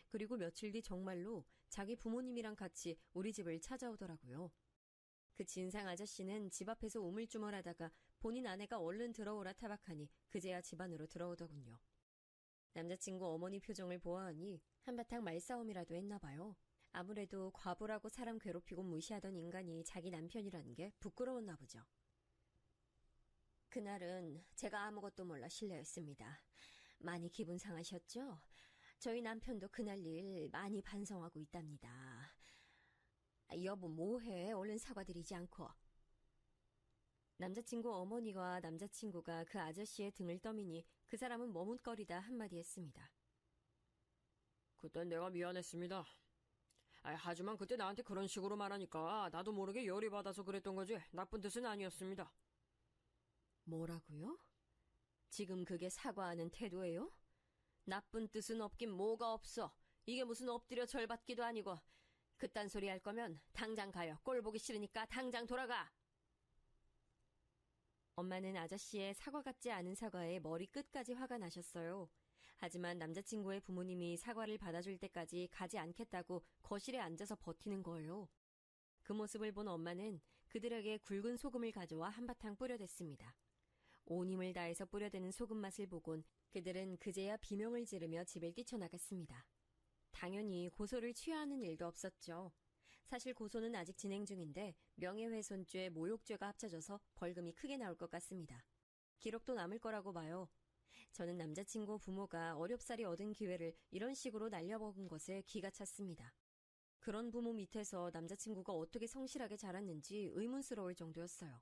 그리고 며칠 뒤 정말로 자기 부모님이랑 같이 우리 집을 찾아오더라고요. 그 진상 아저씨는 집 앞에서 우물쭈물하다가 본인 아내가 얼른 들어오라 타박하니 그제야 집 안으로 들어오더군요. 남자친구 어머니 표정을 보아하니 한바탕 말싸움이라도 했나 봐요. 아무래도 과부라고 사람 괴롭히고 무시하던 인간이 자기 남편이라는 게 부끄러웠나 보죠. 그날은 제가 아무것도 몰라 실례했습니다. 많이 기분 상하셨죠? 저희 남편도 그날 일 많이 반성하고 있답니다. 여보 뭐해? 얼른 사과드리지 않고. 남자친구 어머니와 남자친구가 그 아저씨의 등을 떠미니 그 사람은 머뭇거리다 한마디 했습니다. 그땐 내가 미안했습니다. 하지만 그때 나한테 그런 식으로 말하니까 나도 모르게 열이 받아서 그랬던 거지 나쁜 뜻은 아니었습니다. 뭐라고요? 지금 그게 사과하는 태도예요? 나쁜 뜻은 없긴 뭐가 없어. 이게 무슨 엎드려 절받기도 아니고. 그딴 소리 할 거면 당장 가요. 꼴 보기 싫으니까 당장 돌아가. 엄마는 아저씨의 사과 같지 않은 사과에 머리 끝까지 화가 나셨어요. 하지만 남자친구의 부모님이 사과를 받아줄 때까지 가지 않겠다고 거실에 앉아서 버티는 거예요. 그 모습을 본 엄마는 그들에게 굵은 소금을 가져와 한바탕 뿌려댔습니다. 온 힘을 다해서 뿌려대는 소금 맛을 보곤 그들은 그제야 비명을 지르며 집을 뛰쳐나갔습니다. 당연히 고소를 취하하는 일도 없었죠. 사실 고소는 아직 진행 중인데 명예훼손죄, 모욕죄가 합쳐져서 벌금이 크게 나올 것 같습니다. 기록도 남을 거라고 봐요. 저는 남자친구 부모가 어렵사리 얻은 기회를 이런 식으로 날려먹은 것에 기가 찼습니다. 그런 부모 밑에서 남자친구가 어떻게 성실하게 자랐는지 의문스러울 정도였어요.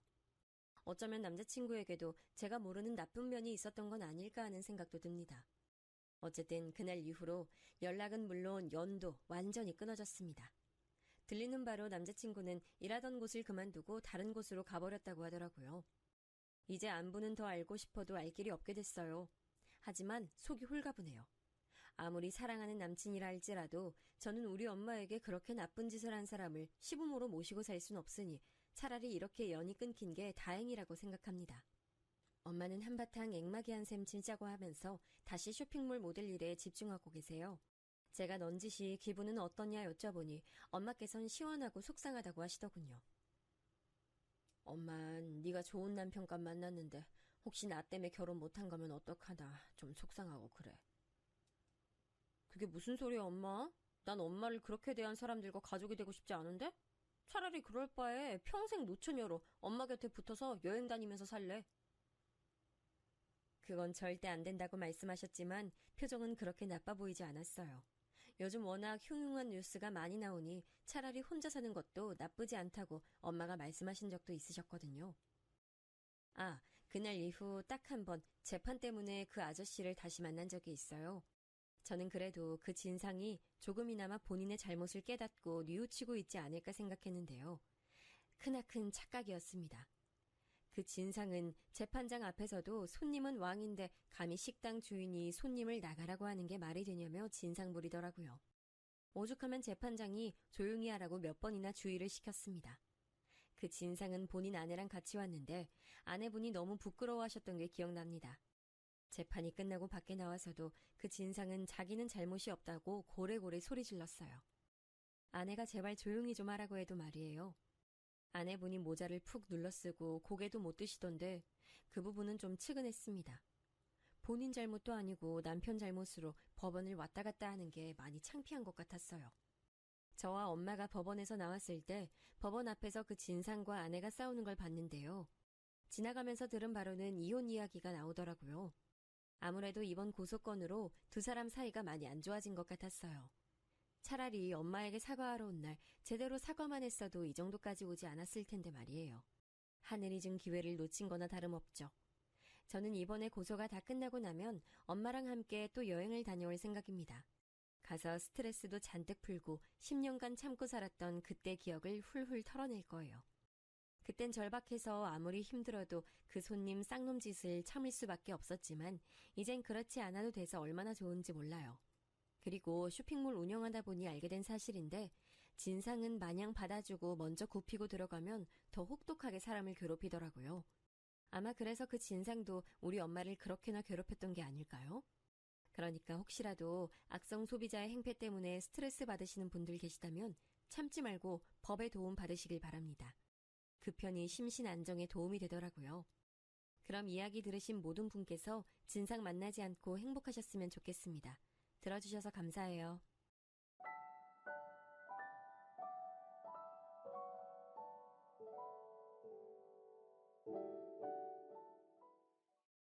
어쩌면 남자친구에게도 제가 모르는 나쁜 면이 있었던 건 아닐까 하는 생각도 듭니다. 어쨌든 그날 이후로 연락은 물론 연도 완전히 끊어졌습니다. 들리는 바로 남자친구는 일하던 곳을 그만두고 다른 곳으로 가버렸다고 하더라고요. 이제 안부는 더 알고 싶어도 알 길이 없게 됐어요. 하지만 속이 홀가분해요. 아무리 사랑하는 남친이라 할지라도 저는 우리 엄마에게 그렇게 나쁜 짓을 한 사람을 시부모로 모시고 살 순 없으니 차라리 이렇게 연이 끊긴 게 다행이라고 생각합니다. 엄마는 한바탕 앵마기 한 셈 치자고 하면서 다시 쇼핑몰 모델 일에 집중하고 계세요. 제가 넌지시 기분은 어떠냐 여쭤보니 엄마께선 시원하고 속상하다고 하시더군요. 엄마, 네가 좋은 남편감 만났는데 혹시 나 때문에 결혼 못한 거면 어떡하나 좀 속상하고 그래. 그게 무슨 소리야 엄마? 난 엄마를 그렇게 대한 사람들과 가족이 되고 싶지 않은데? 차라리 그럴 바에 평생 노처녀로 엄마 곁에 붙어서 여행 다니면서 살래. 그건 절대 안 된다고 말씀하셨지만 표정은 그렇게 나빠 보이지 않았어요. 요즘 워낙 흉흉한 뉴스가 많이 나오니 차라리 혼자 사는 것도 나쁘지 않다고 엄마가 말씀하신 적도 있으셨거든요. 아, 그날 이후 딱 한 번 재판 때문에 그 아저씨를 다시 만난 적이 있어요. 저는 그래도 그 진상이 조금이나마 본인의 잘못을 깨닫고 뉘우치고 있지 않을까 생각했는데요. 크나큰 착각이었습니다. 그 진상은 재판장 앞에서도 손님은 왕인데 감히 식당 주인이 손님을 나가라고 하는 게 말이 되냐며 진상 부리더라고요. 오죽하면 재판장이 조용히 하라고 몇 번이나 주의를 시켰습니다. 그 진상은 본인 아내랑 같이 왔는데 아내분이 너무 부끄러워하셨던 게 기억납니다. 재판이 끝나고 밖에 나와서도 그 진상은 자기는 잘못이 없다고 고래고래 소리 질렀어요. 아내가 제발 조용히 좀 하라고 해도 말이에요. 아내분이 모자를 푹 눌러쓰고 고개도 못 드시던데 그 부분은 좀 측은했습니다. 본인 잘못도 아니고 남편 잘못으로 법원을 왔다 갔다 하는 게 많이 창피한 것 같았어요. 저와 엄마가 법원에서 나왔을 때 법원 앞에서 그 진상과 아내가 싸우는 걸 봤는데요. 지나가면서 들은 바로는 이혼 이야기가 나오더라고요. 아무래도 이번 고소건으로 두 사람 사이가 많이 안 좋아진 것 같았어요. 차라리 엄마에게 사과하러 온 날 제대로 사과만 했어도 이 정도까지 오지 않았을 텐데 말이에요. 하늘이 준 기회를 놓친 거나 다름없죠. 저는 이번에 고소가 다 끝나고 나면 엄마랑 함께 또 여행을 다녀올 생각입니다. 가서 스트레스도 잔뜩 풀고 10년간 참고 살았던 그때 기억을 훌훌 털어낼 거예요. 그땐 절박해서 아무리 힘들어도 그 손님 쌍놈 짓을 참을 수밖에 없었지만 이젠 그렇지 않아도 돼서 얼마나 좋은지 몰라요. 그리고 쇼핑몰 운영하다 보니 알게 된 사실인데 진상은 마냥 받아주고 먼저 굽히고 들어가면 더 혹독하게 사람을 괴롭히더라고요. 아마 그래서 그 진상도 우리 엄마를 그렇게나 괴롭혔던 게 아닐까요? 그러니까 혹시라도 악성 소비자의 행패 때문에 스트레스 받으시는 분들 계시다면 참지 말고 법의 도움 받으시길 바랍니다. 그 편이 심신 안정에 도움이 되더라고요. 그럼 이야기 들으신 모든 분께서 진상 만나지 않고 행복하셨으면 좋겠습니다. 들어주셔서 감사해요.